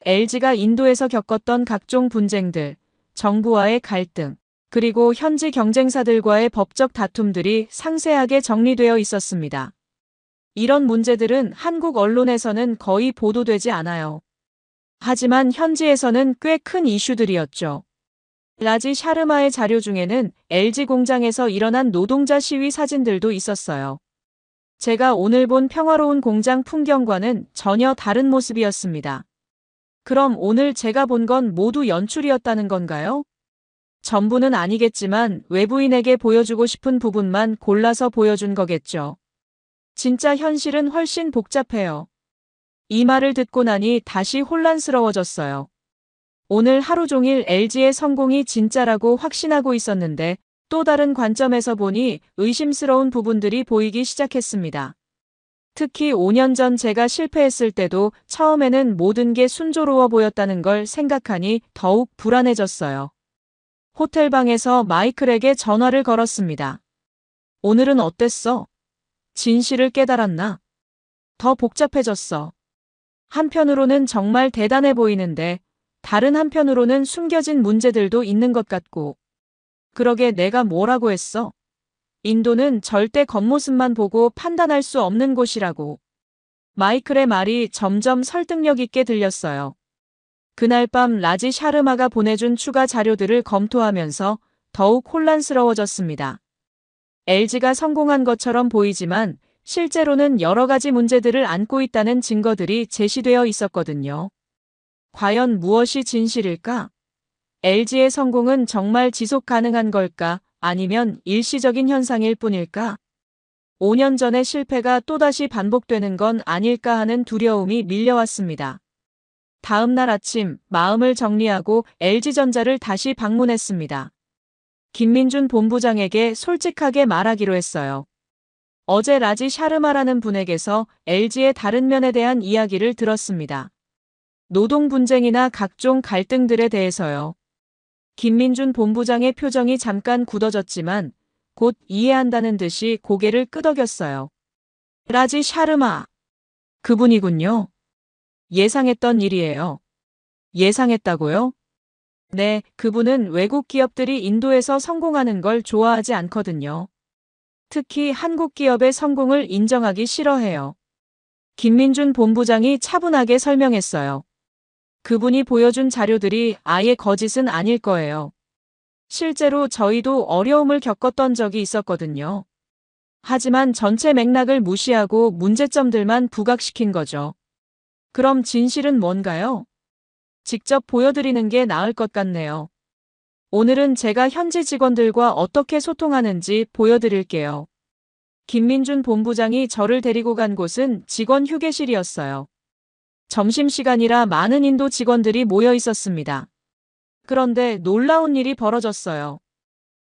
LG가 인도에서 겪었던 각종 분쟁들, 정부와의 갈등, 그리고 현지 경쟁사들과의 법적 다툼들이 상세하게 정리되어 있었습니다. 이런 문제들은 한국 언론에서는 거의 보도되지 않아요. 하지만 현지에서는 꽤 큰 이슈들이었죠. 라지 샤르마의 자료 중에는 LG 공장에서 일어난 노동자 시위 사진들도 있었어요. 제가 오늘 본 평화로운 공장 풍경과는 전혀 다른 모습이었습니다. 그럼 오늘 제가 본 건 모두 연출이었다는 건가요? 전부는 아니겠지만 외부인에게 보여주고 싶은 부분만 골라서 보여준 거겠죠. 진짜 현실은 훨씬 복잡해요. 이 말을 듣고 나니 다시 혼란스러워졌어요. 오늘 하루 종일 LG의 성공이 진짜라고 확신하고 있었는데 또 다른 관점에서 보니 의심스러운 부분들이 보이기 시작했습니다. 특히 5년 전 제가 실패했을 때도 처음에는 모든 게 순조로워 보였다는 걸 생각하니 더욱 불안해졌어요. 호텔 방에서 마이클에게 전화를 걸었습니다. 오늘은 어땠어? 진실을 깨달았나? 더 복잡해졌어. 한편으로는 정말 대단해 보이는데 다른 한편으로는 숨겨진 문제들도 있는 것 같고. 그러게 내가 뭐라고 했어? 인도는 절대 겉모습만 보고 판단할 수 없는 곳이라고. 마이클의 말이 점점 설득력 있게 들렸어요. 그날 밤 라지 샤르마가 보내준 추가 자료들을 검토하면서 더욱 혼란스러워졌습니다. LG가 성공한 것처럼 보이지만 실제로는 여러 가지 문제들을 안고 있다는 증거들이 제시되어 있었거든요. 과연 무엇이 진실일까? LG의 성공은 정말 지속 가능한 걸까? 아니면 일시적인 현상일 뿐일까? 5년 전의 실패가 또다시 반복되는 건 아닐까 하는 두려움이 밀려왔습니다. 다음 날 아침 마음을 정리하고 LG전자를 다시 방문했습니다. 김민준 본부장에게 솔직하게 말하기로 했어요. 어제 라지 샤르마라는 분에게서 LG의 다른 면에 대한 이야기를 들었습니다. 노동 분쟁이나 각종 갈등들에 대해서요. 김민준 본부장의 표정이 잠깐 굳어졌지만 곧 이해한다는 듯이 고개를 끄덕였어요. 라지 샤르마. 그분이군요. 예상했던 일이에요. 예상했다고요? 네, 그분은 외국 기업들이 인도에서 성공하는 걸 좋아하지 않거든요. 특히 한국 기업의 성공을 인정하기 싫어해요. 김민준 본부장이 차분하게 설명했어요. 그분이 보여준 자료들이 아예 거짓은 아닐 거예요. 실제로 저희도 어려움을 겪었던 적이 있었거든요. 하지만 전체 맥락을 무시하고 문제점들만 부각시킨 거죠. 그럼 진실은 뭔가요? 직접 보여드리는 게 나을 것 같네요. 오늘은 제가 현지 직원들과 어떻게 소통하는지 보여드릴게요. 김민준 본부장이 저를 데리고 간 곳은 직원 휴게실이었어요. 점심시간이라 많은 인도 직원들이 모여 있었습니다. 그런데 놀라운 일이 벌어졌어요.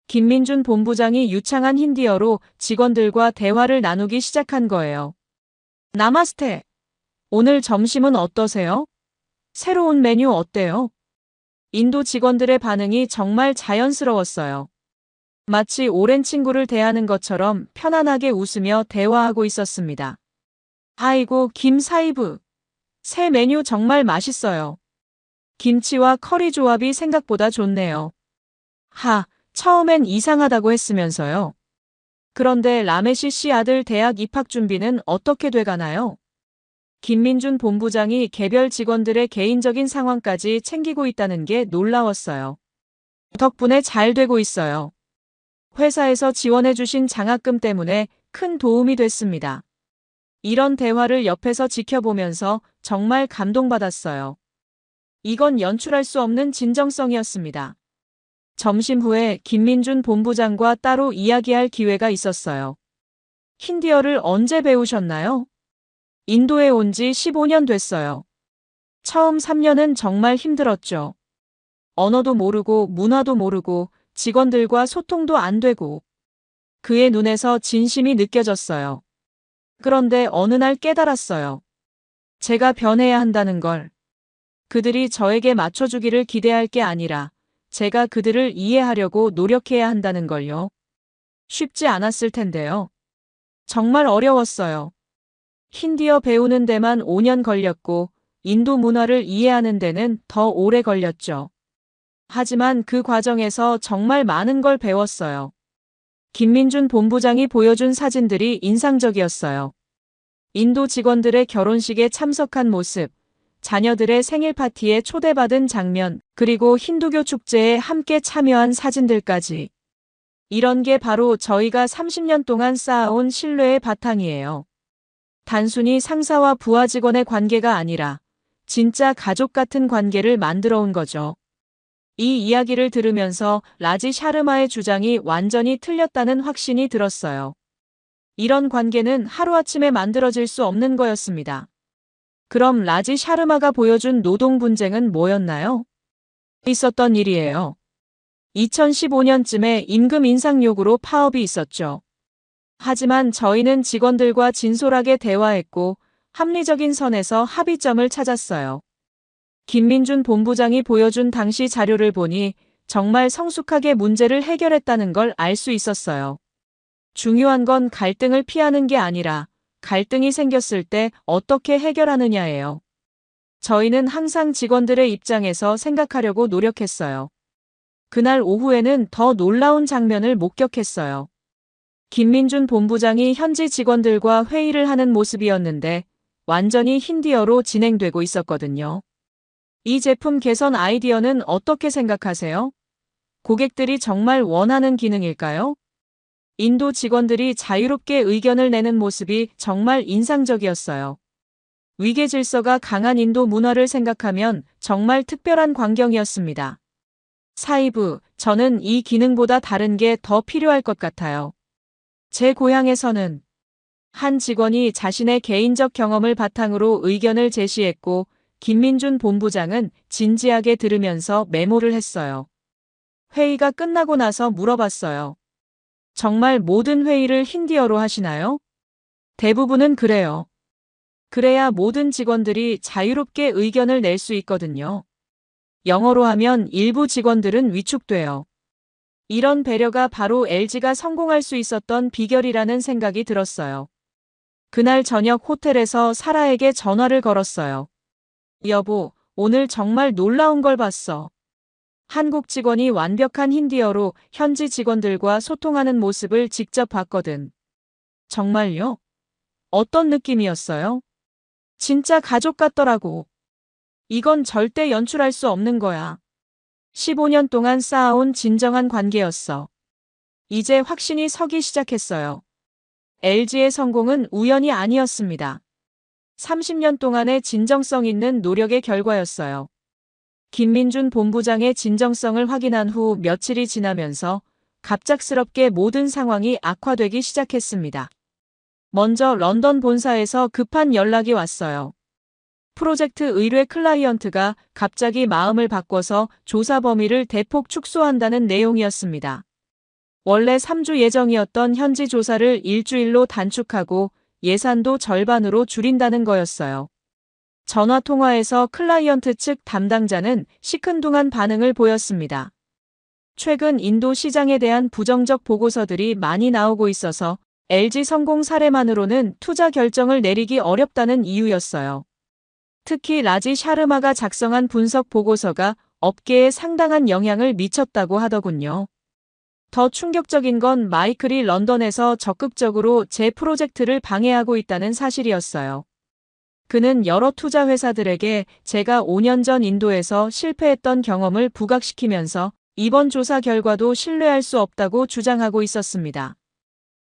김민준 본부장이 유창한 힌디어로 직원들과 대화를 나누기 시작한 거예요. 나마스테. 오늘 점심은 어떠세요? 새로운 메뉴 어때요? 인도 직원들의 반응이 정말 자연스러웠어요. 마치 오랜 친구를 대하는 것처럼 편안하게 웃으며 대화하고 있었습니다. 아이고, 김 사이브. 새 메뉴 정말 맛있어요. 김치와 커리 조합이 생각보다 좋네요. 처음엔 이상하다고 했으면서요. 그런데 라메시 씨 아들 대학 입학 준비는 어떻게 돼가나요? 김민준 본부장이 개별 직원들의 개인적인 상황까지 챙기고 있다는 게 놀라웠어요. 덕분에 잘 되고 있어요. 회사에서 지원해주신 장학금 때문에 큰 도움이 됐습니다. 이런 대화를 옆에서 지켜보면서 정말 감동받았어요. 이건 연출할 수 없는 진정성이었습니다. 점심 후에 김민준 본부장과 따로 이야기할 기회가 있었어요. 힌디어를 언제 배우셨나요? 인도에 온 지 15년 됐어요. 처음 3년은 정말 힘들었죠. 언어도 모르고 문화도 모르고 직원들과 소통도 안 되고. 그의 눈에서 진심이 느껴졌어요. 그런데 어느 날 깨달았어요. 제가 변해야 한다는 걸. 그들이 저에게 맞춰주기를 기대할 게 아니라 제가 그들을 이해하려고 노력해야 한다는 걸요. 쉽지 않았을 텐데요. 정말 어려웠어요. 힌디어 배우는 데만 5년 걸렸고 인도 문화를 이해하는 데는 더 오래 걸렸죠. 하지만 그 과정에서 정말 많은 걸 배웠어요. 김민준 본부장이 보여준 사진들이 인상적이었어요. 인도 직원들의 결혼식에 참석한 모습, 자녀들의 생일 파티에 초대받은 장면, 그리고 힌두교 축제에 함께 참여한 사진들까지. 이런 게 바로 저희가 30년 동안 쌓아온 신뢰의 바탕이에요. 단순히 상사와 부하 직원의 관계가 아니라 진짜 가족 같은 관계를 만들어 온 거죠. 이 이야기를 들으면서 라지 샤르마의 주장이 완전히 틀렸다는 확신이 들었어요. 이런 관계는 하루아침에 만들어질 수 없는 거였습니다. 그럼 라지 샤르마가 보여준 노동 분쟁은 뭐였나요? 있었던 일이에요. 2015년쯤에 임금 인상 요구로 파업이 있었죠. 하지만 저희는 직원들과 진솔하게 대화했고 합리적인 선에서 합의점을 찾았어요. 김민준 본부장이 보여준 당시 자료를 보니 정말 성숙하게 문제를 해결했다는 걸 알 수 있었어요. 중요한 건 갈등을 피하는 게 아니라 갈등이 생겼을 때 어떻게 해결하느냐예요. 저희는 항상 직원들의 입장에서 생각하려고 노력했어요. 그날 오후에는 더 놀라운 장면을 목격했어요. 김민준 본부장이 현지 직원들과 회의를 하는 모습이었는데 완전히 힌디어로 진행되고 있었거든요. 이 제품 개선 아이디어는 어떻게 생각하세요? 고객들이 정말 원하는 기능일까요? 인도 직원들이 자유롭게 의견을 내는 모습이 정말 인상적이었어요. 위계 질서가 강한 인도 문화를 생각하면 정말 특별한 광경이었습니다. 사이부, 저는 이 기능보다 다른 게 더 필요할 것 같아요. 제 고향에서는 한 직원이 자신의 개인적 경험을 바탕으로 의견을 제시했고 김민준 본부장은 진지하게 들으면서 메모를 했어요. 회의가 끝나고 나서 물어봤어요. 정말 모든 회의를 힌디어로 하시나요? 대부분은 그래요. 그래야 모든 직원들이 자유롭게 의견을 낼 수 있거든요. 영어로 하면 일부 직원들은 위축돼요. 이런 배려가 바로 LG가 성공할 수 있었던 비결이라는 생각이 들었어요. 그날 저녁 호텔에서 사라에게 전화를 걸었어요. 여보, 오늘 정말 놀라운 걸 봤어. 한국 직원이 완벽한 힌디어로 현지 직원들과 소통하는 모습을 직접 봤거든. 정말요? 어떤 느낌이었어요? 진짜 가족 같더라고. 이건 절대 연출할 수 없는 거야. 15년 동안 쌓아온 진정한 관계였어. 이제 확신이 서기 시작했어요. LG의 성공은 우연이 아니었습니다. 30년 동안의 진정성 있는 노력의 결과였어요. 김민준 본부장의 진정성을 확인한 후 며칠이 지나면서 갑작스럽게 모든 상황이 악화되기 시작했습니다. 먼저 런던 본사에서 급한 연락이 왔어요. 프로젝트 의뢰 클라이언트가 갑자기 마음을 바꿔서 조사 범위를 대폭 축소한다는 내용이었습니다. 원래 3주 예정이었던 현지 조사를 일주일로 단축하고 예산도 절반으로 줄인다는 거였어요. 전화 통화에서 클라이언트 측 담당자는 시큰둥한 반응을 보였습니다. 최근 인도 시장에 대한 부정적 보고서들이 많이 나오고 있어서 LG 성공 사례만으로는 투자 결정을 내리기 어렵다는 이유였어요. 특히 라지 샤르마가 작성한 분석 보고서가 업계에 상당한 영향을 미쳤다고 하더군요. 더 충격적인 건 마이클이 런던에서 적극적으로 제 프로젝트를 방해하고 있다는 사실이었어요. 그는 여러 투자 회사들에게 제가 5년 전 인도에서 실패했던 경험을 부각시키면서 이번 조사 결과도 신뢰할 수 없다고 주장하고 있었습니다.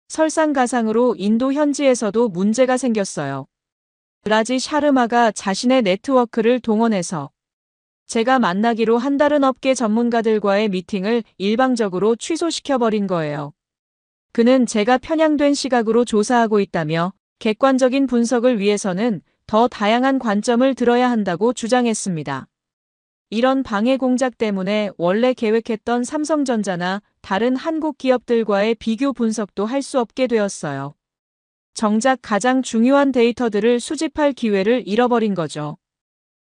설상가상으로 인도 현지에서도 문제가 생겼어요. 라지 샤르마가 자신의 네트워크를 동원해서 제가 만나기로 한 다른 업계 전문가들과의 미팅을 일방적으로 취소시켜버린 거예요. 그는 제가 편향된 시각으로 조사하고 있다며 객관적인 분석을 위해서는 더 다양한 관점을 들어야 한다고 주장했습니다. 이런 방해 공작 때문에 원래 계획했던 삼성전자나 다른 한국 기업들과의 비교 분석도 할 수 없게 되었어요. 정작 가장 중요한 데이터들을 수집할 기회를 잃어버린 거죠.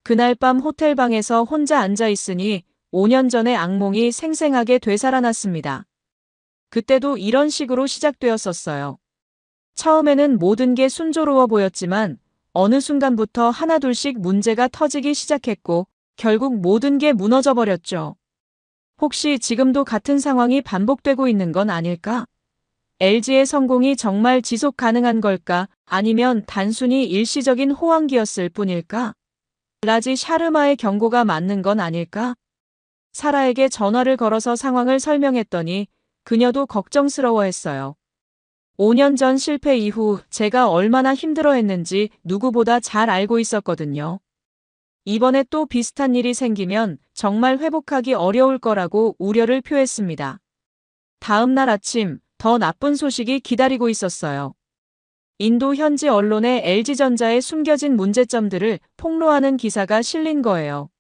그날 밤 호텔 방에서 혼자 앉아 있으니 5년 전의 악몽이 생생하게 되살아났습니다. 그때도 이런 식으로 시작되었었어요. 처음에는 모든 게 순조로워 보였지만 어느 순간부터 하나둘씩 문제가 터지기 시작했고 결국 모든 게 무너져 버렸죠. 혹시 지금도 같은 상황이 반복되고 있는 건 아닐까? LG의 성공이 정말 지속 가능한 걸까? 아니면 단순히 일시적인 호황기였을 뿐일까? 라지 샤르마의 경고가 맞는 건 아닐까? 사라에게 전화를 걸어서 상황을 설명했더니 그녀도 걱정스러워했어요. 5년 전 실패 이후 제가 얼마나 힘들어했는지 누구보다 잘 알고 있었거든요. 이번에 또 비슷한 일이 생기면 정말 회복하기 어려울 거라고 우려를 표했습니다. 다음 날 아침 더 나쁜 소식이 기다리고 있었어요. 인도 현지 언론에 LG전자의 숨겨진 문제점들을 폭로하는 기사가 실린 거예요.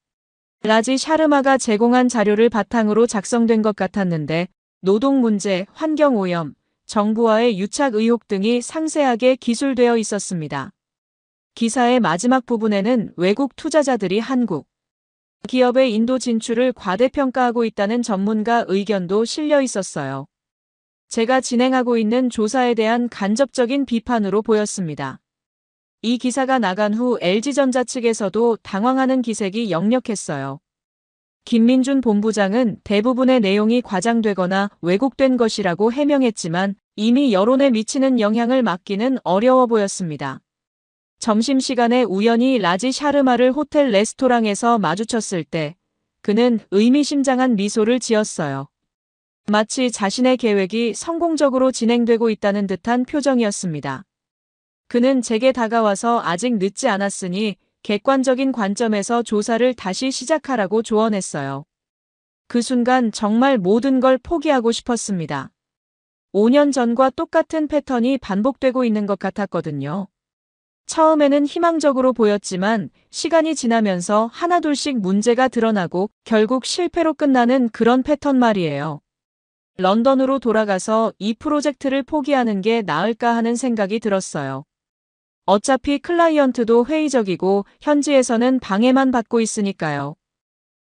라지 샤르마가 제공한 자료를 바탕으로 작성된 것 같았는데 노동 문제, 환경 오염, 정부와의 유착 의혹 등이 상세하게 기술되어 있었습니다. 기사의 마지막 부분에는 외국 투자자들이 한국 기업의 인도 진출을 과대평가하고 있다는 전문가 의견도 실려 있었어요. 제가 진행하고 있는 조사에 대한 간접적인 비판으로 보였습니다. 이 기사가 나간 후 LG전자 측에서도 당황하는 기색이 역력했어요. 김민준 본부장은 대부분의 내용이 과장되거나 왜곡된 것이라고 해명했지만 이미 여론에 미치는 영향을 막기는 어려워 보였습니다. 점심시간에 우연히 라지 샤르마를 호텔 레스토랑에서 마주쳤을 때 그는 의미심장한 미소를 지었어요. 마치 자신의 계획이 성공적으로 진행되고 있다는 듯한 표정이었습니다. 그는 제게 다가와서 아직 늦지 않았으니 객관적인 관점에서 조사를 다시 시작하라고 조언했어요. 그 순간 정말 모든 걸 포기하고 싶었습니다. 5년 전과 똑같은 패턴이 반복되고 있는 것 같았거든요. 처음에는 희망적으로 보였지만 시간이 지나면서 하나둘씩 문제가 드러나고 결국 실패로 끝나는 그런 패턴 말이에요. 런던으로 돌아가서 이 프로젝트를 포기하는 게 나을까 하는 생각이 들었어요. 어차피 클라이언트도 회의적이고 현지에서는 방해만 받고 있으니까요.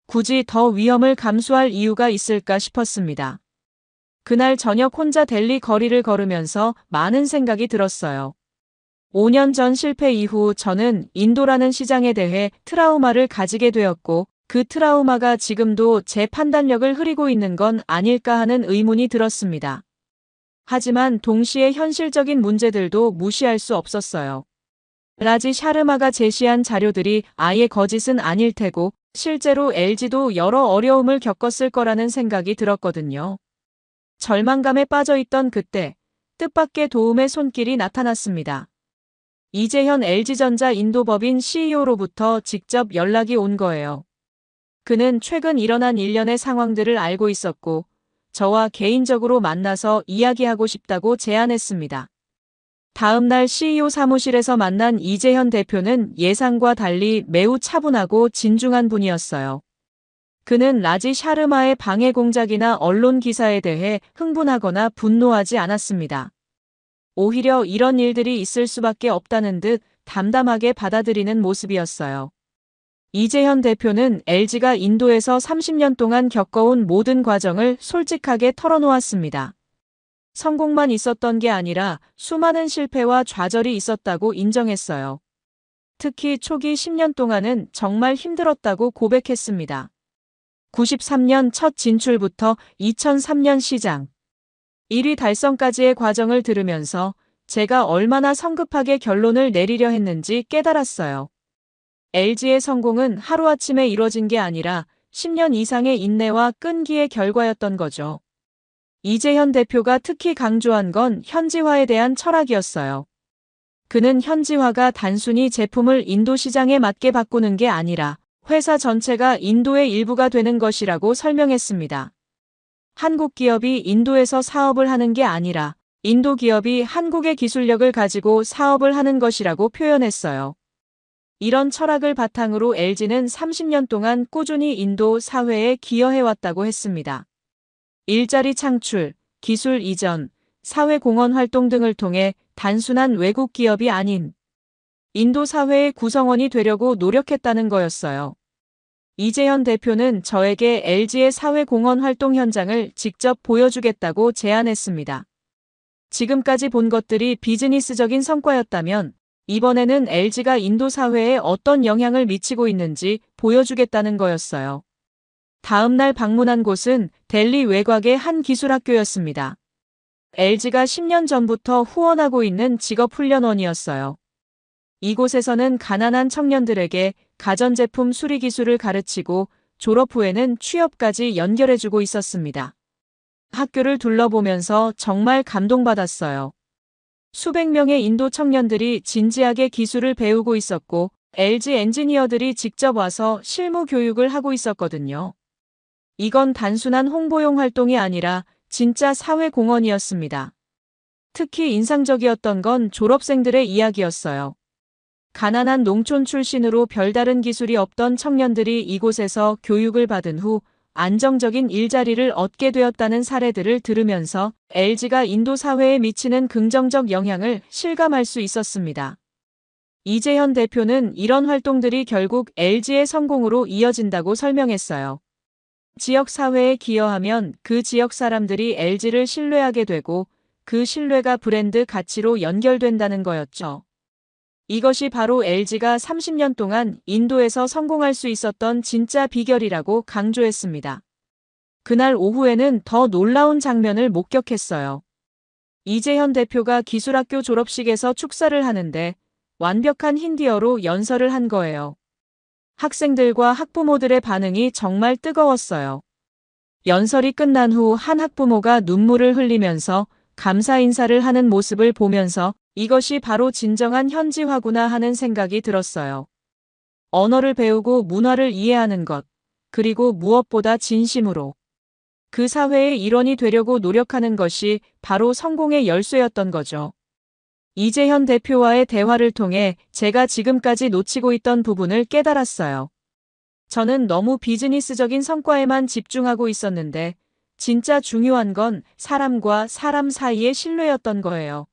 굳이 더 위험을 감수할 이유가 있을까 싶었습니다. 그날 저녁 혼자 델리 거리를 걸으면서 많은 생각이 들었어요. 5년 전 실패 이후 저는 인도라는 시장에 대해 트라우마를 가지게 되었고 그 트라우마가 지금도 제 판단력을 흐리고 있는 건 아닐까 하는 의문이 들었습니다. 하지만 동시에 현실적인 문제들도 무시할 수 없었어요. 라지 샤르마가 제시한 자료들이 아예 거짓은 아닐 테고 실제로 LG도 여러 어려움을 겪었을 거라는 생각이 들었거든요. 절망감에 빠져있던 그때 뜻밖의 도움의 손길이 나타났습니다. 이재현 LG전자 인도법인 CEO로부터 직접 연락이 온 거예요. 그는 최근 일어난 일련의 상황들을 알고 있었고 저와 개인적으로 만나서 이야기하고 싶다고 제안했습니다. 다음 날 CEO 사무실에서 만난 이재현 대표는 예상과 달리 매우 차분하고 진중한 분이었어요. 그는 라지 샤르마의 방해 공작이나 언론 기사에 대해 흥분하거나 분노하지 않았습니다. 오히려 이런 일들이 있을 수밖에 없다는 듯 담담하게 받아들이는 모습이었어요. 이재현 대표는 LG가 인도에서 30년 동안 겪어온 모든 과정을 솔직하게 털어놓았습니다. 성공만 있었던 게 아니라 수많은 실패와 좌절이 있었다고 인정했어요. 특히 초기 10년 동안은 정말 힘들었다고 고백했습니다. 93년 첫 진출부터 2003년 시장 1위 달성까지의 과정을 들으면서 제가 얼마나 성급하게 결론을 내리려 했는지 깨달았어요. LG의 성공은 하루아침에 이뤄진 게 아니라 10년 이상의 인내와 끈기의 결과였던 거죠. 이재현 대표가 특히 강조한 건 현지화에 대한 철학이었어요. 그는 현지화가 단순히 제품을 인도 시장에 맞게 바꾸는 게 아니라 회사 전체가 인도의 일부가 되는 것이라고 설명했습니다. 한국 기업이 인도에서 사업을 하는 게 아니라 인도 기업이 한국의 기술력을 가지고 사업을 하는 것이라고 표현했어요. 이런 철학을 바탕으로 LG는 30년 동안 꾸준히 인도 사회에 기여해왔다고 했습니다. 일자리 창출, 기술 이전, 사회 공헌 활동 등을 통해 단순한 외국 기업이 아닌 인도 사회의 구성원이 되려고 노력했다는 거였어요. 이재현 대표는 저에게 LG의 사회 공헌 활동 현장을 직접 보여주겠다고 제안했습니다. 지금까지 본 것들이 비즈니스적인 성과였다면 이번에는 LG가 인도 사회에 어떤 영향을 미치고 있는지 보여주겠다는 거였어요. 다음 날 방문한 곳은 델리 외곽의 한 기술학교였습니다. LG가 10년 전부터 후원하고 있는 직업훈련원이었어요. 이곳에서는 가난한 청년들에게 가전제품 수리 기술을 가르치고 졸업 후에는 취업까지 연결해주고 있었습니다. 학교를 둘러보면서 정말 감동받았어요. 수백 명의 인도 청년들이 진지하게 기술을 배우고 있었고 LG 엔지니어들이 직접 와서 실무 교육을 하고 있었거든요. 이건 단순한 홍보용 활동이 아니라 진짜 사회 공헌이었습니다. 특히 인상적이었던 건 졸업생들의 이야기였어요. 가난한 농촌 출신으로 별다른 기술이 없던 청년들이 이곳에서 교육을 받은 후 안정적인 일자리를 얻게 되었다는 사례들을 들으면서 LG가 인도 사회에 미치는 긍정적 영향을 실감할 수 있었습니다. 이재현 대표는 이런 활동들이 결국 LG의 성공으로 이어진다고 설명했어요. 지역 사회에 기여하면 그 지역 사람들이 LG를 신뢰하게 되고 그 신뢰가 브랜드 가치로 연결된다는 거였죠. 이것이 바로 LG가 30년 동안 인도에서 성공할 수 있었던 진짜 비결이라고 강조했습니다. 그날 오후에는 더 놀라운 장면을 목격했어요. 이재현 대표가 기술학교 졸업식에서 축사를 하는데 완벽한 힌디어로 연설을 한 거예요. 학생들과 학부모들의 반응이 정말 뜨거웠어요. 연설이 끝난 후 한 학부모가 눈물을 흘리면서 감사 인사를 하는 모습을 보면서 이것이 바로 진정한 현지화구나 하는 생각이 들었어요. 언어를 배우고 문화를 이해하는 것, 그리고 무엇보다 진심으로 그 사회의 일원이 되려고 노력하는 것이 바로 성공의 열쇠였던 거죠. 이재현 대표와의 대화를 통해 제가 지금까지 놓치고 있던 부분을 깨달았어요. 저는 너무 비즈니스적인 성과에만 집중하고 있었는데 진짜 중요한 건 사람과 사람 사이의 신뢰였던 거예요.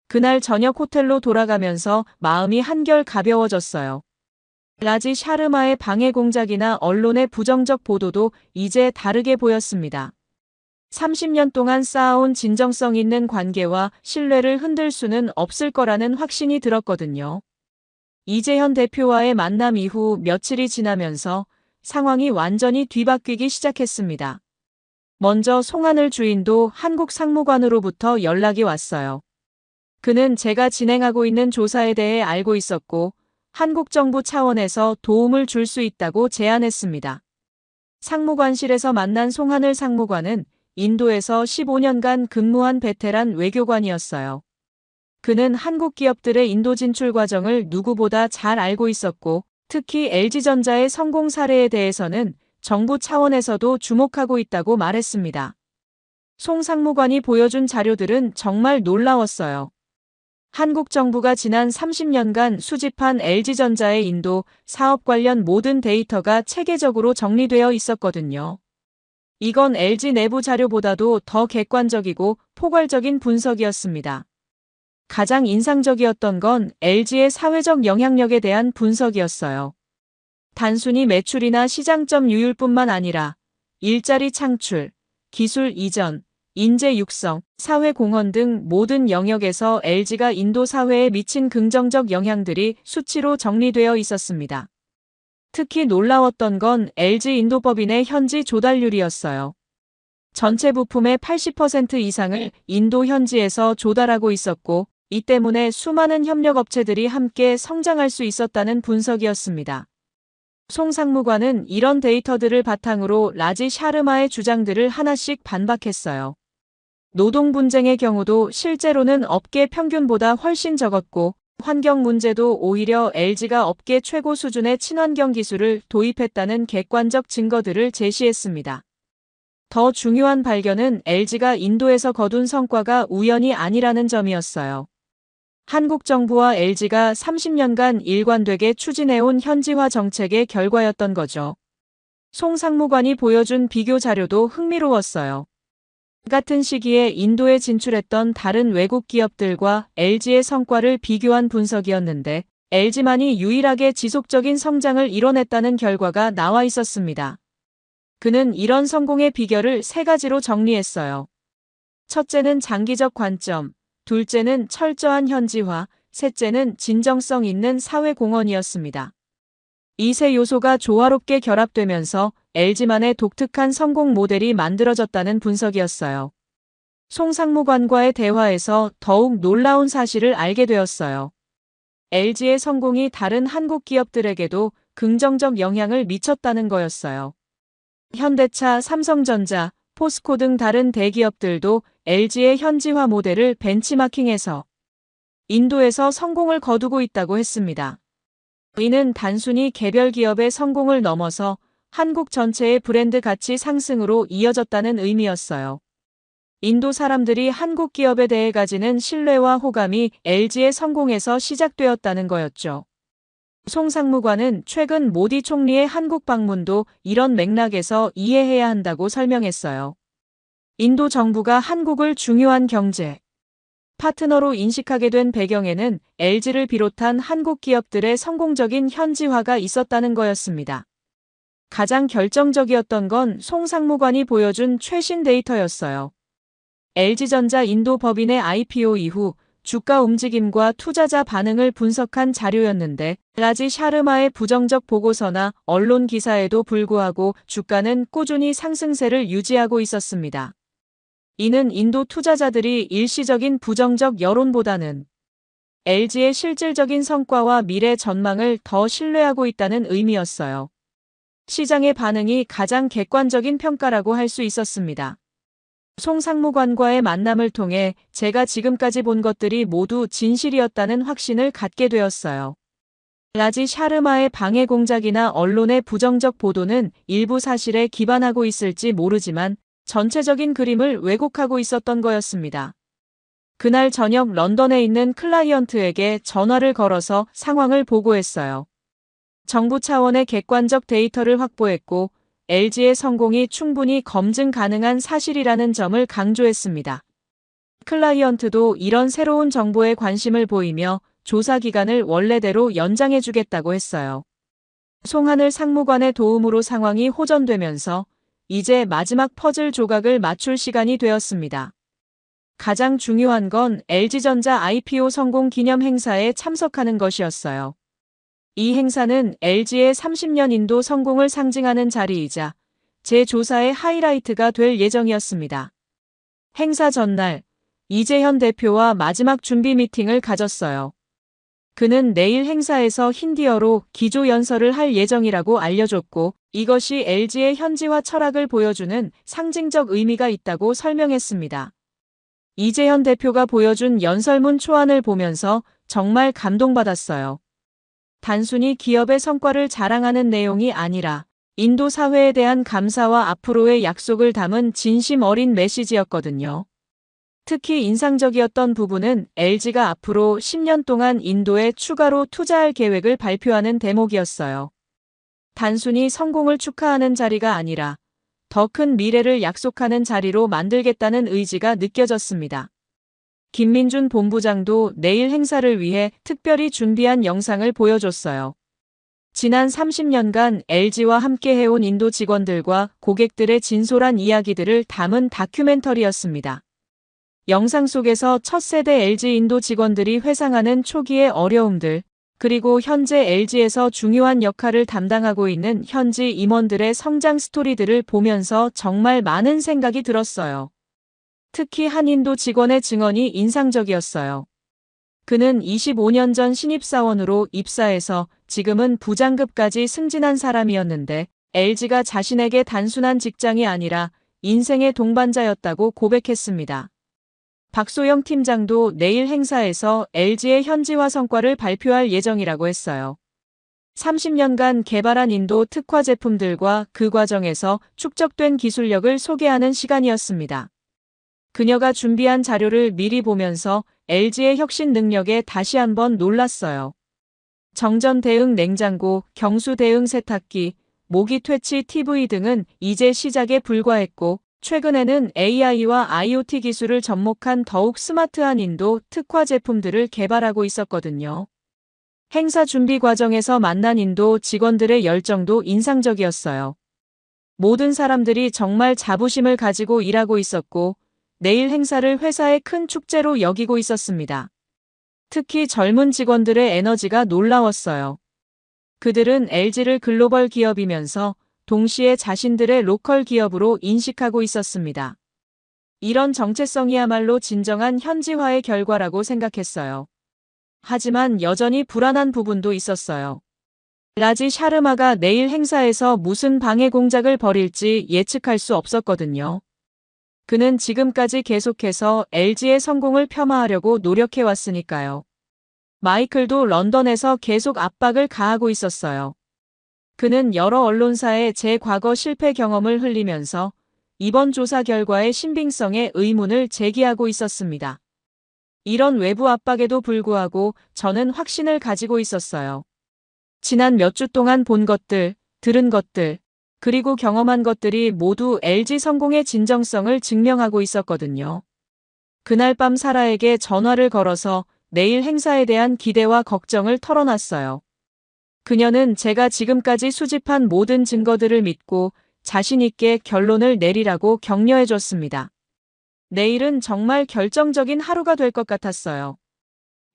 그날 저녁 호텔로 돌아가면서 마음이 한결 가벼워졌어요. 라지 샤르마의 방해 공작이나 언론의 부정적 보도도 이제 다르게 보였습니다. 30년 동안 쌓아온 진정성 있는 관계와 신뢰를 흔들 수는 없을 거라는 확신이 들었거든요. 이재현 대표와의 만남 이후 며칠이 지나면서 상황이 완전히 뒤바뀌기 시작했습니다. 먼저 송하늘 주인도 한국 상무관으로부터 연락이 왔어요. 그는 제가 진행하고 있는 조사에 대해 알고 있었고 한국 정부 차원에서 도움을 줄 수 있다고 제안했습니다. 상무관실에서 만난 송하늘 상무관은 인도에서 15년간 근무한 베테랑 외교관이었어요. 그는 한국 기업들의 인도 진출 과정을 누구보다 잘 알고 있었고 특히 LG전자의 성공 사례에 대해서는 정부 차원에서도 주목하고 있다고 말했습니다. 송 상무관이 보여준 자료들은 정말 놀라웠어요. 한국 정부가 지난 30년간 수집한 LG전자의 인도 사업 관련 모든 데이터가 체계적으로 정리되어 있었거든요. 이건 LG 내부 자료보다도 더 객관적이고 포괄적인 분석이었습니다. 가장 인상적이었던 건 LG의 사회적 영향력에 대한 분석이었어요. 단순히 매출이나 시장점 유율뿐만 아니라 일자리 창출, 기술 이전, 인재 육성, 사회 공헌 등 모든 영역에서 LG가 인도 사회에 미친 긍정적 영향들이 수치로 정리되어 있었습니다. 특히 놀라웠던 건 LG 인도법인의 현지 조달률이었어요. 전체 부품의 80% 이상을 인도 현지에서 조달하고 있었고 이 때문에 수많은 협력업체들이 함께 성장할 수 있었다는 분석이었습니다. 송 상무관은 이런 데이터들을 바탕으로 라지 샤르마의 주장들을 하나씩 반박했어요. 노동 분쟁의 경우도 실제로는 업계 평균보다 훨씬 적었고 환경 문제도 오히려 LG가 업계 최고 수준의 친환경 기술을 도입했다는 객관적 증거들을 제시했습니다. 더 중요한 발견은 LG가 인도에서 거둔 성과가 우연이 아니라는 점이었어요. 한국 정부와 LG가 30년간 일관되게 추진해온 현지화 정책의 결과였던 거죠. 송 상무관이 보여준 비교 자료도 흥미로웠어요. 같은 시기에 인도에 진출했던 다른 외국 기업들과 LG의 성과를 비교한 분석이었는데 LG만이 유일하게 지속적인 성장을 이뤄냈다는 결과가 나와 있었습니다. 그는 이런 성공의 비결을 3가지로 정리했어요. 첫째는 장기적 관점, 둘째는 철저한 현지화, 셋째는 진정성 있는 사회 공헌이었습니다. 이 세 요소가 조화롭게 결합되면서 LG만의 독특한 성공 모델이 만들어졌다는 분석이었어요. 송 상무관과의 대화에서 더욱 놀라운 사실을 알게 되었어요. LG의 성공이 다른 한국 기업들에게도 긍정적 영향을 미쳤다는 거였어요. 현대차, 삼성전자, 포스코 등 다른 대기업들도 LG의 현지화 모델을 벤치마킹해서 인도에서 성공을 거두고 있다고 했습니다. 이는 단순히 개별 기업의 성공을 넘어서 한국 전체의 브랜드 가치 상승으로 이어졌다는 의미였어요. 인도 사람들이 한국 기업에 대해 가지는 신뢰와 호감이 LG의 성공에서 시작되었다는 거였죠. 송 상무관은 최근 모디 총리의 한국 방문도 이런 맥락에서 이해해야 한다고 설명했어요. 인도 정부가 한국을 중요한 경제 파트너로 인식하게 된 배경에는 LG를 비롯한 한국 기업들의 성공적인 현지화가 있었다는 거였습니다. 가장 결정적이었던 건 송 상무관이 보여준 최신 데이터였어요. LG전자 인도 법인의 IPO 이후 주가 움직임과 투자자 반응을 분석한 자료였는데 라지 샤르마의 부정적 보고서나 언론 기사에도 불구하고 주가는 꾸준히 상승세를 유지하고 있었습니다. 이는 인도 투자자들이 일시적인 부정적 여론보다는 LG의 실질적인 성과와 미래 전망을 더 신뢰하고 있다는 의미였어요. 시장의 반응이 가장 객관적인 평가라고 할 수 있었습니다. 송 상무관과의 만남을 통해 제가 지금까지 본 것들이 모두 진실이었다는 확신을 갖게 되었어요. 라지 샤르마의 방해 공작이나 언론의 부정적 보도는 일부 사실에 기반하고 있을지 모르지만 전체적인 그림을 왜곡하고 있었던 거였습니다. 그날 저녁 런던에 있는 클라이언트에게 전화를 걸어서 상황을 보고했어요. 정부 차원의 객관적 데이터를 확보했고 LG의 성공이 충분히 검증 가능한 사실이라는 점을 강조했습니다. 클라이언트도 이런 새로운 정보에 관심을 보이며 조사 기간을 원래대로 연장해주겠다고 했어요. 송하늘 상무관의 도움으로 상황이 호전되면서 이제 마지막 퍼즐 조각을 맞출 시간이 되었습니다. 가장 중요한 건 LG전자 IPO 성공 기념 행사에 참석하는 것이었어요. 이 행사는 LG의 30년 인도 성공을 상징하는 자리이자 제 조사의 하이라이트가 될 예정이었습니다. 행사 전날 이재현 대표와 마지막 준비 미팅을 가졌어요. 그는 내일 행사에서 힌디어로 기조 연설을 할 예정이라고 알려줬고 이것이 LG의 현지화 철학을 보여주는 상징적 의미가 있다고 설명했습니다. 이재현 대표가 보여준 연설문 초안을 보면서 정말 감동받았어요. 단순히 기업의 성과를 자랑하는 내용이 아니라 인도 사회에 대한 감사와 앞으로의 약속을 담은 진심 어린 메시지였거든요. 특히 인상적이었던 부분은 LG가 앞으로 10년 동안 인도에 추가로 투자할 계획을 발표하는 대목이었어요. 단순히 성공을 축하하는 자리가 아니라 더 큰 미래를 약속하는 자리로 만들겠다는 의지가 느껴졌습니다. 김민준 본부장도 내일 행사를 위해 특별히 준비한 영상을 보여줬어요. 지난 30년간 LG와 함께 해온 인도 직원들과 고객들의 진솔한 이야기들을 담은 다큐멘터리였습니다. 영상 속에서 첫 세대 LG 인도 직원들이 회상하는 초기의 어려움들, 그리고 현재 LG에서 중요한 역할을 담당하고 있는 현지 임원들의 성장 스토리들을 보면서 정말 많은 생각이 들었어요. 특히 한 인도 직원의 증언이 인상적이었어요. 그는 25년 전 신입사원으로 입사해서 지금은 부장급까지 승진한 사람이었는데 LG가 자신에게 단순한 직장이 아니라 인생의 동반자였다고 고백했습니다. 박소영 팀장도 내일 행사에서 LG의 현지화 성과를 발표할 예정이라고 했어요. 30년간 개발한 인도 특화 제품들과 그 과정에서 축적된 기술력을 소개하는 시간이었습니다. 그녀가 준비한 자료를 미리 보면서 LG의 혁신 능력에 다시 한번 놀랐어요. 정전 대응 냉장고, 경수 대응 세탁기, 모기 퇴치 TV 등은 이제 시작에 불과했고 최근에는 AI와 IoT 기술을 접목한 더욱 스마트한 인도 특화 제품들을 개발하고 있었거든요. 행사 준비 과정에서 만난 인도 직원들의 열정도 인상적이었어요. 모든 사람들이 정말 자부심을 가지고 일하고 있었고 내일 행사를 회사의 큰 축제로 여기고 있었습니다. 특히 젊은 직원들의 에너지가 놀라웠어요. 그들은 LG를 글로벌 기업이면서 동시에 자신들의 로컬 기업으로 인식하고 있었습니다. 이런 정체성이야말로 진정한 현지화의 결과라고 생각했어요. 하지만 여전히 불안한 부분도 있었어요. 라지 샤르마가 내일 행사에서 무슨 방해 공작을 벌일지 예측할 수 없었거든요. 그는 지금까지 계속해서 LG의 성공을 폄하하려고 노력해왔으니까요. 마이클도 런던에서 계속 압박을 가하고 있었어요. 그는 여러 언론사에 제 과거 실패 경험을 흘리면서 이번 조사 결과의 신빙성에 의문을 제기하고 있었습니다. 이런 외부 압박에도 불구하고 저는 확신을 가지고 있었어요. 지난 몇 주 동안 본 것들, 들은 것들, 그리고 경험한 것들이 모두 LG 성공의 진정성을 증명하고 있었거든요. 그날 밤 사라에게 전화를 걸어서 내일 행사에 대한 기대와 걱정을 털어놨어요. 그녀는 제가 지금까지 수집한 모든 증거들을 믿고 자신 있게 결론을 내리라고 격려해 줬습니다. 내일은 정말 결정적인 하루가 될 것 같았어요.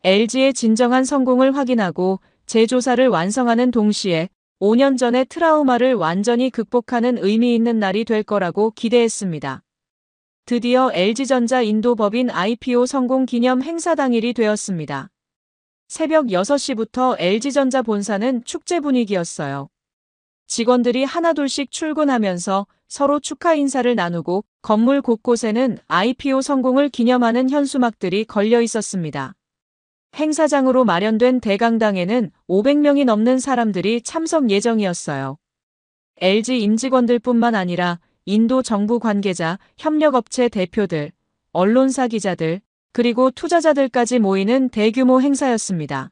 LG의 진정한 성공을 확인하고 재조사를 완성하는 동시에 5년 전의 트라우마를 완전히 극복하는 의미 있는 날이 될 거라고 기대했습니다. 드디어 LG전자 인도 법인 IPO 성공 기념 행사 당일이 되었습니다. 새벽 6시부터 LG전자 본사는 축제 분위기였어요. 직원들이 하나둘씩 출근하면서 서로 축하 인사를 나누고 건물 곳곳에는 IPO 성공을 기념하는 현수막들이 걸려 있었습니다. 행사장으로 마련된 대강당에는 500명이 넘는 사람들이 참석 예정이었어요. LG 임직원들뿐만 아니라 인도 정부 관계자, 협력업체 대표들, 언론사 기자들, 그리고 투자자들까지 모이는 대규모 행사였습니다.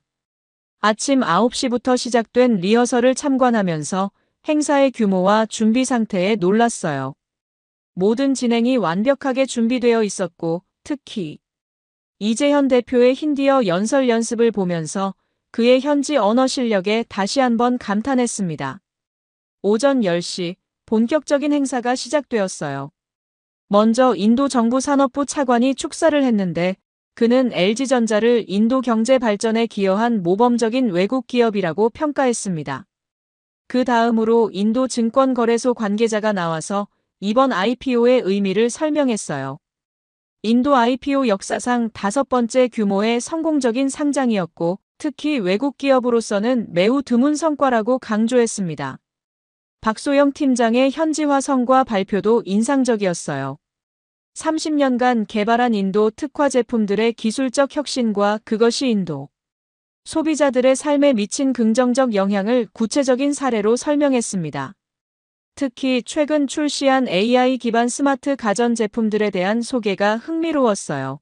아침 9시부터 시작된 리허설을 참관하면서 행사의 규모와 준비 상태에 놀랐어요. 모든 진행이 완벽하게 준비되어 있었고, 특히 이재현 대표의 힌디어 연설 연습을 보면서 그의 현지 언어 실력에 다시 한번 감탄했습니다. 오전 10시 본격적인 행사가 시작되었어요. 먼저 인도 정부 산업부 차관이 축사를 했는데 그는 LG전자를 인도 경제 발전에 기여한 모범적인 외국 기업이라고 평가했습니다. 그 다음으로 인도 증권거래소 관계자가 나와서 이번 IPO의 의미를 설명했어요. 인도 IPO 역사상 5번째 규모의 성공적인 상장이었고 특히 외국 기업으로서는 매우 드문 성과라고 강조했습니다. 박소영 팀장의 현지화 성과 발표도 인상적이었어요. 30년간 개발한 인도 특화 제품들의 기술적 혁신과 그것이 인도 소비자들의 삶에 미친 긍정적 영향을 구체적인 사례로 설명했습니다. 특히 최근 출시한 AI 기반 스마트 가전 제품들에 대한 소개가 흥미로웠어요.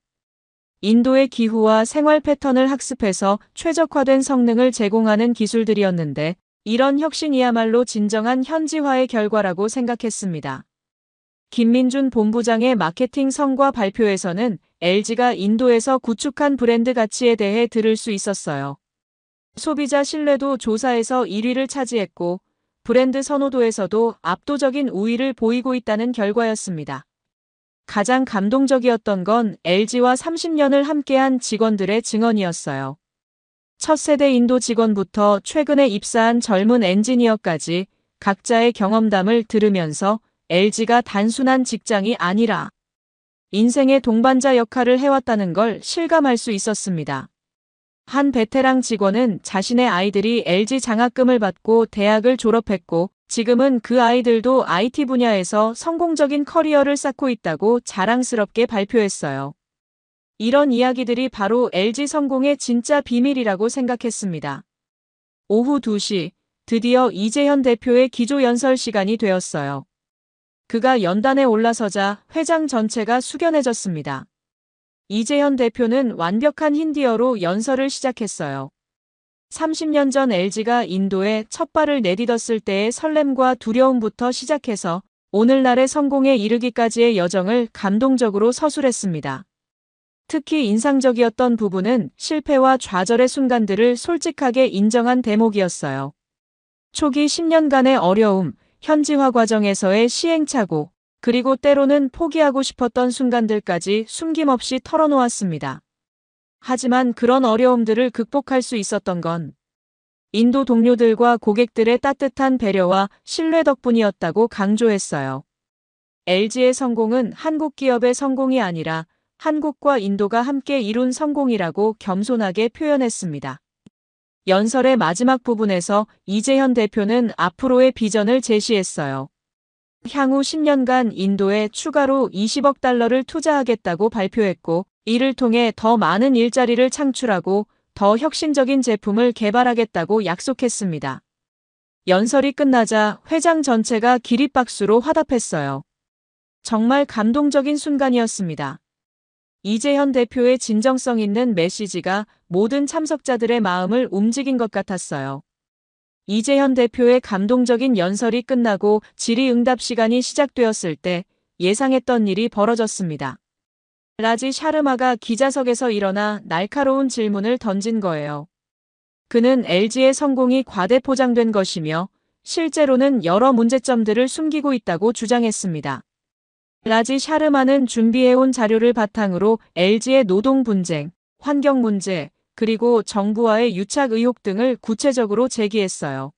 인도의 기후와 생활 패턴을 학습해서 최적화된 성능을 제공하는 기술들이었는데 이런 혁신이야말로 진정한 현지화의 결과라고 생각했습니다. 김민준 본부장의 마케팅 성과 발표에서는 LG가 인도에서 구축한 브랜드 가치에 대해 들을 수 있었어요. 소비자 신뢰도 조사에서 1위를 차지했고 브랜드 선호도에서도 압도적인 우위를 보이고 있다는 결과였습니다. 가장 감동적이었던 건 LG와 30년을 함께한 직원들의 증언이었어요. 첫 세대 인도 직원부터 최근에 입사한 젊은 엔지니어까지 각자의 경험담을 들으면서 LG가 단순한 직장이 아니라 인생의 동반자 역할을 해왔다는 걸 실감할 수 있었습니다. 한 베테랑 직원은 자신의 아이들이 LG 장학금을 받고 대학을 졸업했고 지금은 그 아이들도 IT 분야에서 성공적인 커리어를 쌓고 있다고 자랑스럽게 발표했어요. 이런 이야기들이 바로 LG 성공의 진짜 비밀이라고 생각했습니다. 오후 2시, 드디어 이재현 대표의 기조연설 시간이 되었어요. 그가 연단에 올라서자 회장 전체가 숙연해졌습니다. 이재현 대표는 완벽한 힌디어로 연설을 시작했어요. 30년 전 LG가 인도에 첫 발을 내딛었을 때의 설렘과 두려움부터 시작해서 오늘날의 성공에 이르기까지의 여정을 감동적으로 서술했습니다. 특히 인상적이었던 부분은 실패와 좌절의 순간들을 솔직하게 인정한 대목이었어요. 초기 10년간의 어려움, 현지화 과정에서의 시행착오, 그리고 때로는 포기하고 싶었던 순간들까지 숨김없이 털어놓았습니다. 하지만 그런 어려움들을 극복할 수 있었던 건 인도 동료들과 고객들의 따뜻한 배려와 신뢰 덕분이었다고 강조했어요. LG의 성공은 한국 기업의 성공이 아니라 한국과 인도가 함께 이룬 성공이라고 겸손하게 표현했습니다. 연설의 마지막 부분에서 이재현 대표는 앞으로의 비전을 제시했어요. 향후 10년간 인도에 추가로 20억 달러를 투자하겠다고 발표했고, 이를 통해 더 많은 일자리를 창출하고 더 혁신적인 제품을 개발하겠다고 약속했습니다. 연설이 끝나자 회장 전체가 기립박수로 화답했어요. 정말 감동적인 순간이었습니다. 이재현 대표의 진정성 있는 메시지가 모든 참석자들의 마음을 움직인 것 같았어요. 이재현 대표의 감동적인 연설이 끝나고 질의응답 시간이 시작되었을 때 예상했던 일이 벌어졌습니다. 라지 샤르마가 기자석에서 일어나 날카로운 질문을 던진 거예요. 그는 LG의 성공이 과대포장된 것이며 실제로는 여러 문제점들을 숨기고 있다고 주장했습니다. 라지 샤르마는 준비해온 자료를 바탕으로 LG의 노동 분쟁, 환경 문제, 그리고 정부와의 유착 의혹 등을 구체적으로 제기했어요.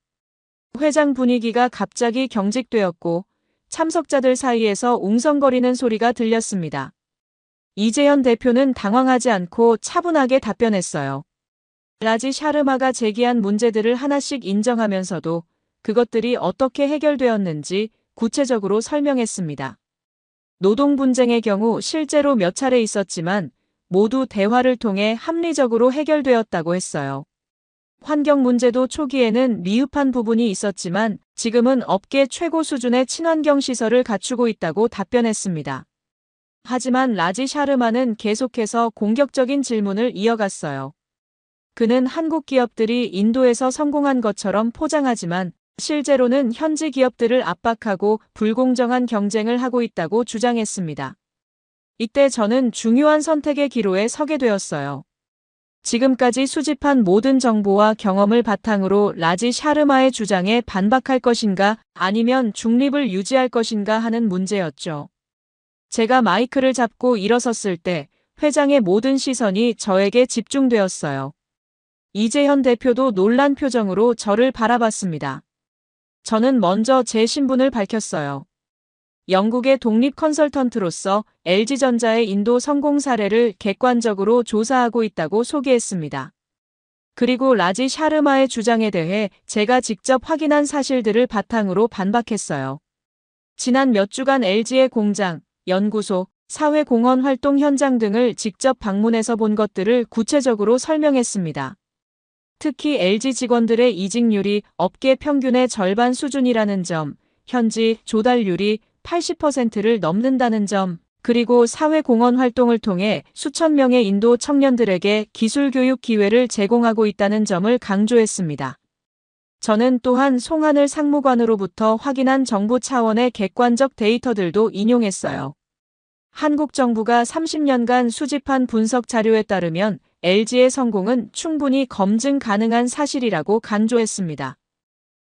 회장 분위기가 갑자기 경직되었고 참석자들 사이에서 웅성거리는 소리가 들렸습니다. 이재현 대표는 당황하지 않고 차분하게 답변했어요. 라지 샤르마가 제기한 문제들을 하나씩 인정하면서도 그것들이 어떻게 해결되었는지 구체적으로 설명했습니다. 노동 분쟁의 경우 실제로 몇 차례 있었지만 모두 대화를 통해 합리적으로 해결되었다고 했어요. 환경 문제도 초기에는 미흡한 부분이 있었지만 지금은 업계 최고 수준의 친환경 시설을 갖추고 있다고 답변했습니다. 하지만 라지 샤르마는 계속해서 공격적인 질문을 이어갔어요. 그는 한국 기업들이 인도에서 성공한 것처럼 포장하지만 실제로는 현지 기업들을 압박하고 불공정한 경쟁을 하고 있다고 주장했습니다. 이때 저는 중요한 선택의 기로에 서게 되었어요. 지금까지 수집한 모든 정보와 경험을 바탕으로 라지 샤르마의 주장에 반박할 것인가 아니면 중립을 유지할 것인가 하는 문제였죠. 제가 마이크를 잡고 일어섰을 때 회장의 모든 시선이 저에게 집중되었어요. 이재현 대표도 놀란 표정으로 저를 바라봤습니다. 저는 먼저 제 신분을 밝혔어요. 영국의 독립 컨설턴트로서 LG전자의 인도 성공 사례를 객관적으로 조사하고 있다고 소개했습니다. 그리고 라지 샤르마의 주장에 대해 제가 직접 확인한 사실들을 바탕으로 반박했어요. 지난 몇 주간 LG의 공장, 연구소, 사회공헌 활동 현장 등을 직접 방문해서 본 것들을 구체적으로 설명했습니다. 특히 LG 직원들의 이직률이 업계 평균의 절반 수준이라는 점, 현지 조달률이 80%를 넘는다는 점, 그리고 사회공헌 활동을 통해 수천 명의 인도 청년들에게 기술 교육 기회를 제공하고 있다는 점을 강조했습니다. 저는 또한 송하늘 상무관으로부터 확인한 정부 차원의 객관적 데이터들도 인용했어요. 한국 정부가 30년간 수집한 분석 자료에 따르면 LG의 성공은 충분히 검증 가능한 사실이라고 강조했습니다.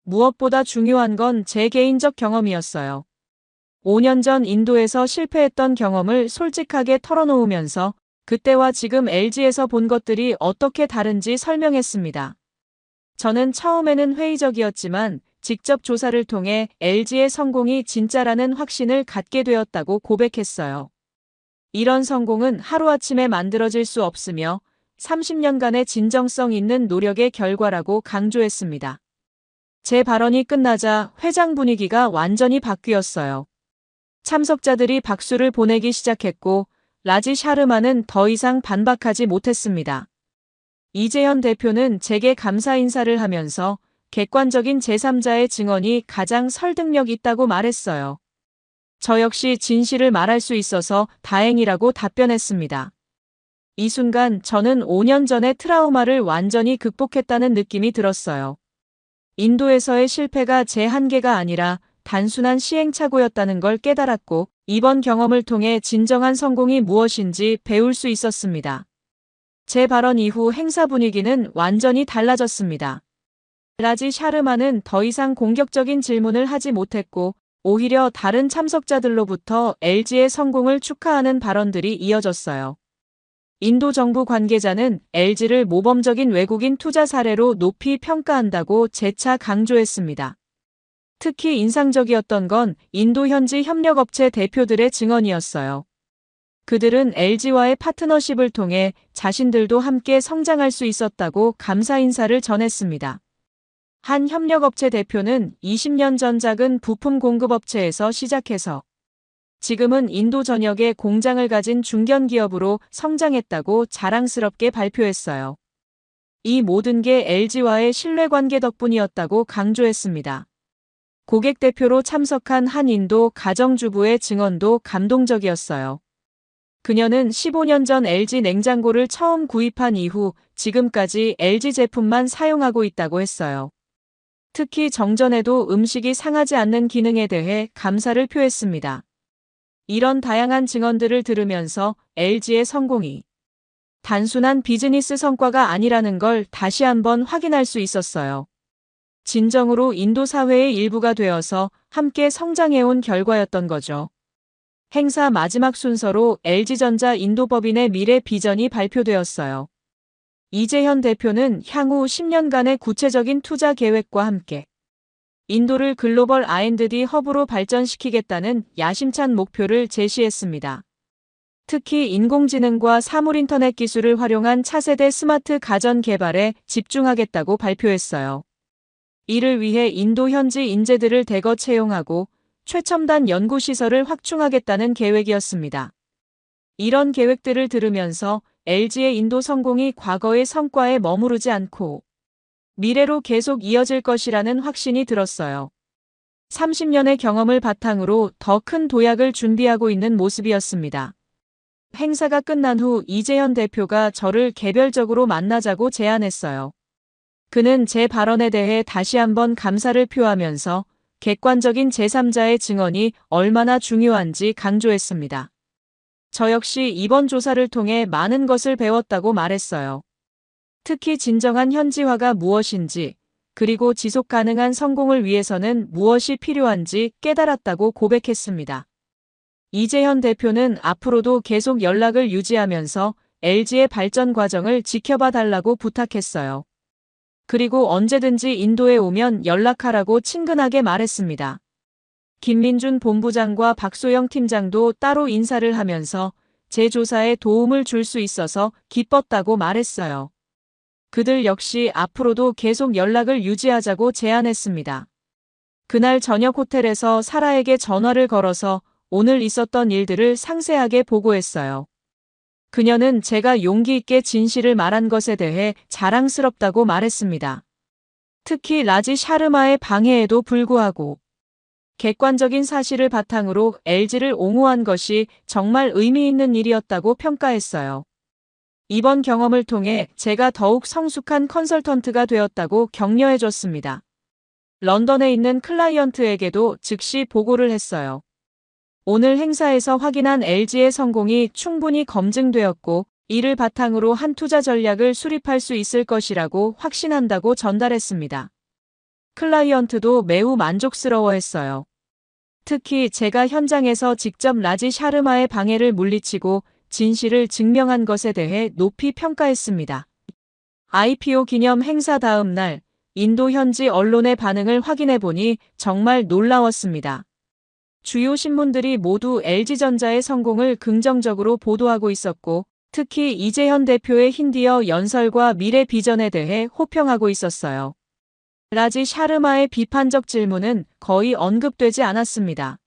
무엇보다 중요한 건 제 개인적 경험이었어요. 5년 전 인도에서 실패했던 경험을 솔직하게 털어놓으면서 그때와 지금 LG에서 본 것들이 어떻게 다른지 설명했습니다. 저는 처음에는 회의적이었지만 직접 조사를 통해 LG의 성공이 진짜라는 확신을 갖게 되었다고 고백했어요. 이런 성공은 하루아침에 만들어질 수 없으며 30년간의 진정성 있는 노력의 결과라고 강조했습니다. 제 발언이 끝나자 회장 분위기가 완전히 바뀌었어요. 참석자들이 박수를 보내기 시작했고 라지 샤르마는 더 이상 반박하지 못했습니다. 이재현 대표는 제게 감사 인사를 하면서 객관적인 제3자의 증언이 가장 설득력 있다고 말했어요. 저 역시 진실을 말할 수 있어서 다행이라고 답변했습니다. 이 순간 저는 5년 전의 트라우마를 완전히 극복했다는 느낌이 들었어요. 인도에서의 실패가 제 한계가 아니라 단순한 시행착오였다는 걸 깨달았고 이번 경험을 통해 진정한 성공이 무엇인지 배울 수 있었습니다. 제 발언 이후 행사 분위기는 완전히 달라졌습니다. 라지 샤르마는 더 이상 공격적인 질문을 하지 못했고 오히려 다른 참석자들로부터 LG의 성공을 축하하는 발언들이 이어졌어요. 인도 정부 관계자는 LG를 모범적인 외국인 투자 사례로 높이 평가한다고 재차 강조했습니다. 특히 인상적이었던 건 인도 현지 협력업체 대표들의 증언이었어요. 그들은 LG와의 파트너십을 통해 자신들도 함께 성장할 수 있었다고 감사 인사를 전했습니다. 한 협력업체 대표는 20년 전 작은 부품 공급업체에서 시작해서 지금은 인도 전역에 공장을 가진 중견기업으로 성장했다고 자랑스럽게 발표했어요. 이 모든 게 LG와의 신뢰관계 덕분이었다고 강조했습니다. 고객 대표로 참석한 한 인도 가정주부의 증언도 감동적이었어요. 그녀는 15년 전 LG 냉장고를 처음 구입한 이후 지금까지 LG 제품만 사용하고 있다고 했어요. 특히 정전에도 음식이 상하지 않는 기능에 대해 감사를 표했습니다. 이런 다양한 증언들을 들으면서 LG의 성공이 단순한 비즈니스 성과가 아니라는 걸 다시 한번 확인할 수 있었어요. 진정으로 인도 사회의 일부가 되어서 함께 성장해온 결과였던 거죠. 행사 마지막 순서로 LG전자 인도법인의 미래 비전이 발표되었어요. 이재현 대표는 향후 10년간의 구체적인 투자 계획과 함께 인도를 글로벌 R&D 허브로 발전시키겠다는 야심찬 목표를 제시했습니다. 특히 인공지능과 사물인터넷 기술을 활용한 차세대 스마트 가전 개발에 집중하겠다고 발표했어요. 이를 위해 인도 현지 인재들을 대거 채용하고 최첨단 연구시설을 확충하겠다는 계획이었습니다. 이런 계획들을 들으면서 LG의 인도 성공이 과거의 성과에 머무르지 않고 미래로 계속 이어질 것이라는 확신이 들었어요. 30년의 경험을 바탕으로 더 큰 도약을 준비하고 있는 모습이었습니다. 행사가 끝난 후 이재현 대표가 저를 개별적으로 만나자고 제안했어요. 그는 제 발언에 대해 다시 한번 감사를 표하면서 객관적인 제3자의 증언이 얼마나 중요한지 강조했습니다. 저 역시 이번 조사를 통해 많은 것을 배웠다고 말했어요. 특히 진정한 현지화가 무엇인지, 그리고 지속 가능한 성공을 위해서는 무엇이 필요한지 깨달았다고 고백했습니다. 이재현 대표는 앞으로도 계속 연락을 유지하면서 LG의 발전 과정을 지켜봐 달라고 부탁했어요. 그리고 언제든지 인도에 오면 연락하라고 친근하게 말했습니다. 김민준 본부장과 박소영 팀장도 따로 인사를 하면서 제 조사에 도움을 줄 수 있어서 기뻤다고 말했어요. 그들 역시 앞으로도 계속 연락을 유지하자고 제안했습니다. 그날 저녁 호텔에서 사라에게 전화를 걸어서 오늘 있었던 일들을 상세하게 보고했어요. 그녀는 제가 용기 있게 진실을 말한 것에 대해 자랑스럽다고 말했습니다. 특히 라지 샤르마의 방해에도 불구하고 객관적인 사실을 바탕으로 LG를 옹호한 것이 정말 의미 있는 일이었다고 평가했어요. 이번 경험을 통해 제가 더욱 성숙한 컨설턴트가 되었다고 격려해줬습니다. 런던에 있는 클라이언트에게도 즉시 보고를 했어요. 오늘 행사에서 확인한 LG의 성공이 충분히 검증되었고 이를 바탕으로 한 투자 전략을 수립할 수 있을 것이라고 확신한다고 전달했습니다. 클라이언트도 매우 만족스러워했어요. 특히 제가 현장에서 직접 라지 샤르마의 방해를 물리치고 진실을 증명한 것에 대해 높이 평가했습니다. IPO 기념 행사 다음 날 인도 현지 언론의 반응을 확인해보니 정말 놀라웠습니다. 주요 신문들이 모두 LG전자의 성공을 긍정적으로 보도하고 있었고 특히 이재현 대표의 힌디어 연설과 미래 비전에 대해 호평하고 있었어요. 라지 샤르마의 비판적 질문은 거의 언급되지 않았습니다.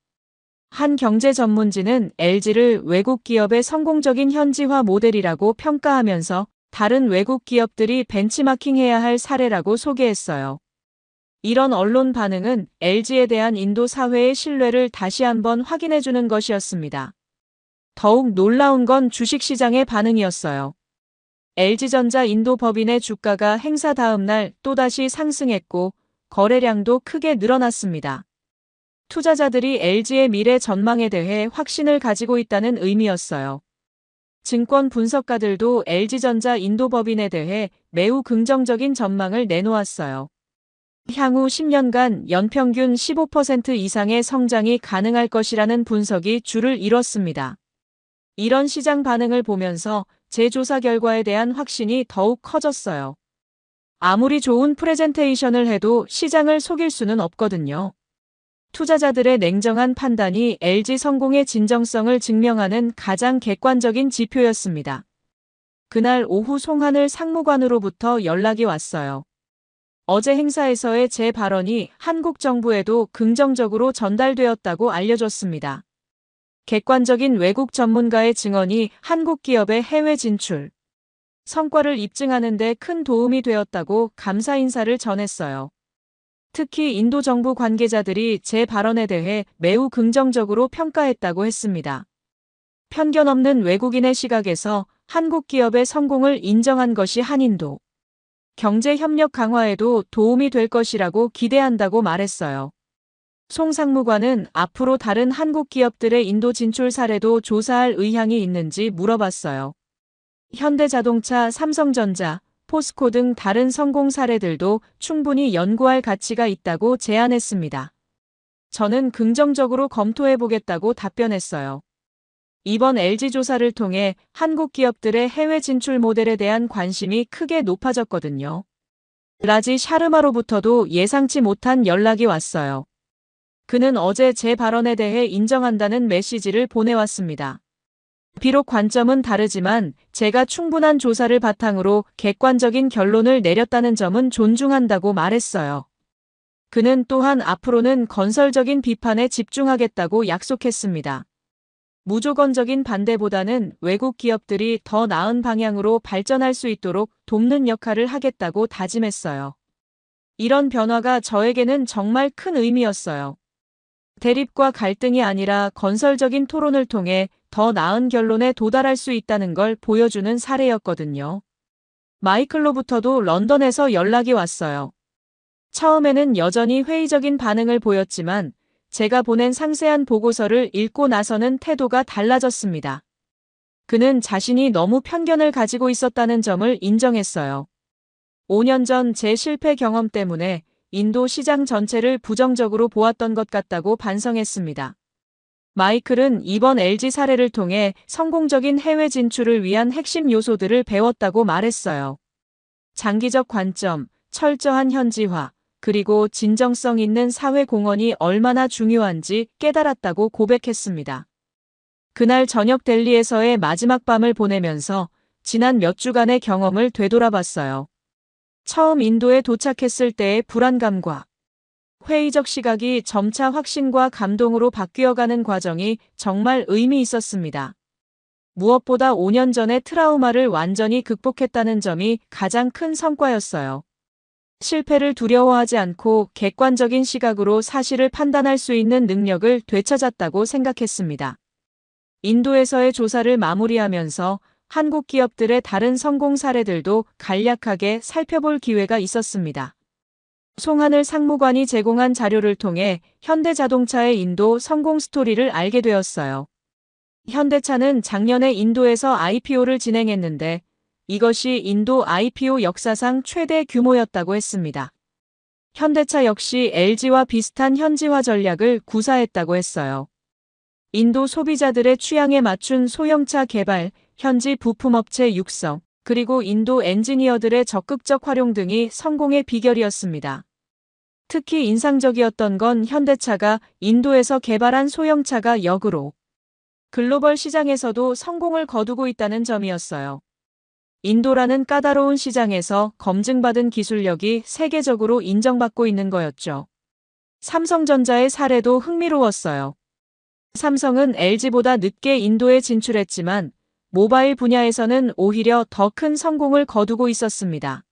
한 경제 전문지는 LG를 외국 기업의 성공적인 현지화 모델이라고 평가하면서 다른 외국 기업들이 벤치마킹해야 할 사례라고 소개했어요. 이런 언론 반응은 LG에 대한 인도 사회의 신뢰를 다시 한번 확인해주는 것이었습니다. 더욱 놀라운 건 주식시장의 반응이었어요. LG전자 인도 법인의 주가가 행사 다음 날 또다시 상승했고 거래량도 크게 늘어났습니다. 투자자들이 LG의 미래 전망에 대해 확신을 가지고 있다는 의미였어요. 증권 분석가들도 LG전자 인도 법인에 대해 매우 긍정적인 전망을 내놓았어요. 향후 10년간 연평균 15% 이상의 성장이 가능할 것이라는 분석이 줄을 이뤘습니다. 이런 시장 반응을 보면서 제 조사 결과에 대한 확신이 더욱 커졌어요. 아무리 좋은 프레젠테이션을 해도 시장을 속일 수는 없거든요. 투자자들의 냉정한 판단이 LG 성공의 진정성을 증명하는 가장 객관적인 지표였습니다. 그날 오후 송하늘 상무관으로부터 연락이 왔어요. 어제 행사에서의 제 발언이 한국 정부에도 긍정적으로 전달되었다고 알려줬습니다. 객관적인 외국 전문가의 증언이 한국 기업의 해외 진출, 성과를 입증하는 데 큰 도움이 되었다고 감사 인사를 전했어요. 특히 인도 정부 관계자들이 제 발언에 대해 매우 긍정적으로 평가했다고 했습니다. 편견 없는 외국인의 시각에서 한국 기업의 성공을 인정한 것이 한인도 경제 협력 강화에도 도움이 될 것이라고 기대한다고 말했어요. 송 상무관은 앞으로 다른 한국 기업들의 인도 진출 사례도 조사할 의향이 있는지 물어봤어요. 현대자동차, 삼성전자, 포스코 등 다른 성공 사례들도 충분히 연구할 가치가 있다고 제안했습니다. 저는 긍정적으로 검토해보겠다고 답변했어요. 이번 LG 조사를 통해 한국 기업들의 해외 진출 모델에 대한 관심이 크게 높아졌거든요. 라지 샤르마로부터도 예상치 못한 연락이 왔어요. 그는 어제 제 발언에 대해 인정한다는 메시지를 보내왔습니다. 비록 관점은 다르지만 제가 충분한 조사를 바탕으로 객관적인 결론을 내렸다는 점은 존중한다고 말했어요. 그는 또한 앞으로는 건설적인 비판에 집중하겠다고 약속했습니다. 무조건적인 반대보다는 외국 기업들이 더 나은 방향으로 발전할 수 있도록 돕는 역할을 하겠다고 다짐했어요. 이런 변화가 저에게는 정말 큰 의미였어요. 대립과 갈등이 아니라 건설적인 토론을 통해 더 나은 결론에 도달할 수 있다는 걸 보여주는 사례였거든요. 마이클로부터도 런던에서 연락이 왔어요. 처음에는 여전히 회의적인 반응을 보였지만 제가 보낸 상세한 보고서를 읽고 나서는 태도가 달라졌습니다. 그는 자신이 너무 편견을 가지고 있었다는 점을 인정했어요. 5년 전 제 실패 경험 때문에 인도 시장 전체를 부정적으로 보았던 것 같다고 반성했습니다. 마이클은 이번 LG 사례를 통해 성공적인 해외 진출을 위한 핵심 요소들을 배웠다고 말했어요. 장기적 관점, 철저한 현지화, 그리고 진정성 있는 사회 공헌이 얼마나 중요한지 깨달았다고 고백했습니다. 그날 저녁 델리에서의 마지막 밤을 보내면서 지난 몇 주간의 경험을 되돌아봤어요. 처음 인도에 도착했을 때의 불안감과 회의적 시각이 점차 확신과 감동으로 바뀌어가는 과정이 정말 의미 있었습니다. 무엇보다 5년 전의 트라우마를 완전히 극복했다는 점이 가장 큰 성과였어요. 실패를 두려워하지 않고 객관적인 시각으로 사실을 판단할 수 있는 능력을 되찾았다고 생각했습니다. 인도에서의 조사를 마무리하면서 한국 기업들의 다른 성공 사례들도 간략하게 살펴볼 기회가 있었습니다. 송하늘 상무관이 제공한 자료를 통해 현대자동차의 인도 성공 스토리를 알게 되었어요. 현대차는 작년에 인도에서 IPO를 진행했는데 이것이 인도 IPO 역사상 최대 규모였다고 했습니다. 현대차 역시 LG와 비슷한 현지화 전략을 구사했다고 했어요. 인도 소비자들의 취향에 맞춘 소형차 개발, 현지 부품업체 육성, 그리고 인도 엔지니어들의 적극적 활용 등이 성공의 비결이었습니다. 특히 인상적이었던 건 현대차가 인도에서 개발한 소형차가 역으로 글로벌 시장에서도 성공을 거두고 있다는 점이었어요. 인도라는 까다로운 시장에서 검증받은 기술력이 세계적으로 인정받고 있는 거였죠. 삼성전자의 사례도 흥미로웠어요. 삼성은 LG보다 늦게 인도에 진출했지만 모바일 분야에서는 오히려 더 큰 성공을 거두고 있었습니다.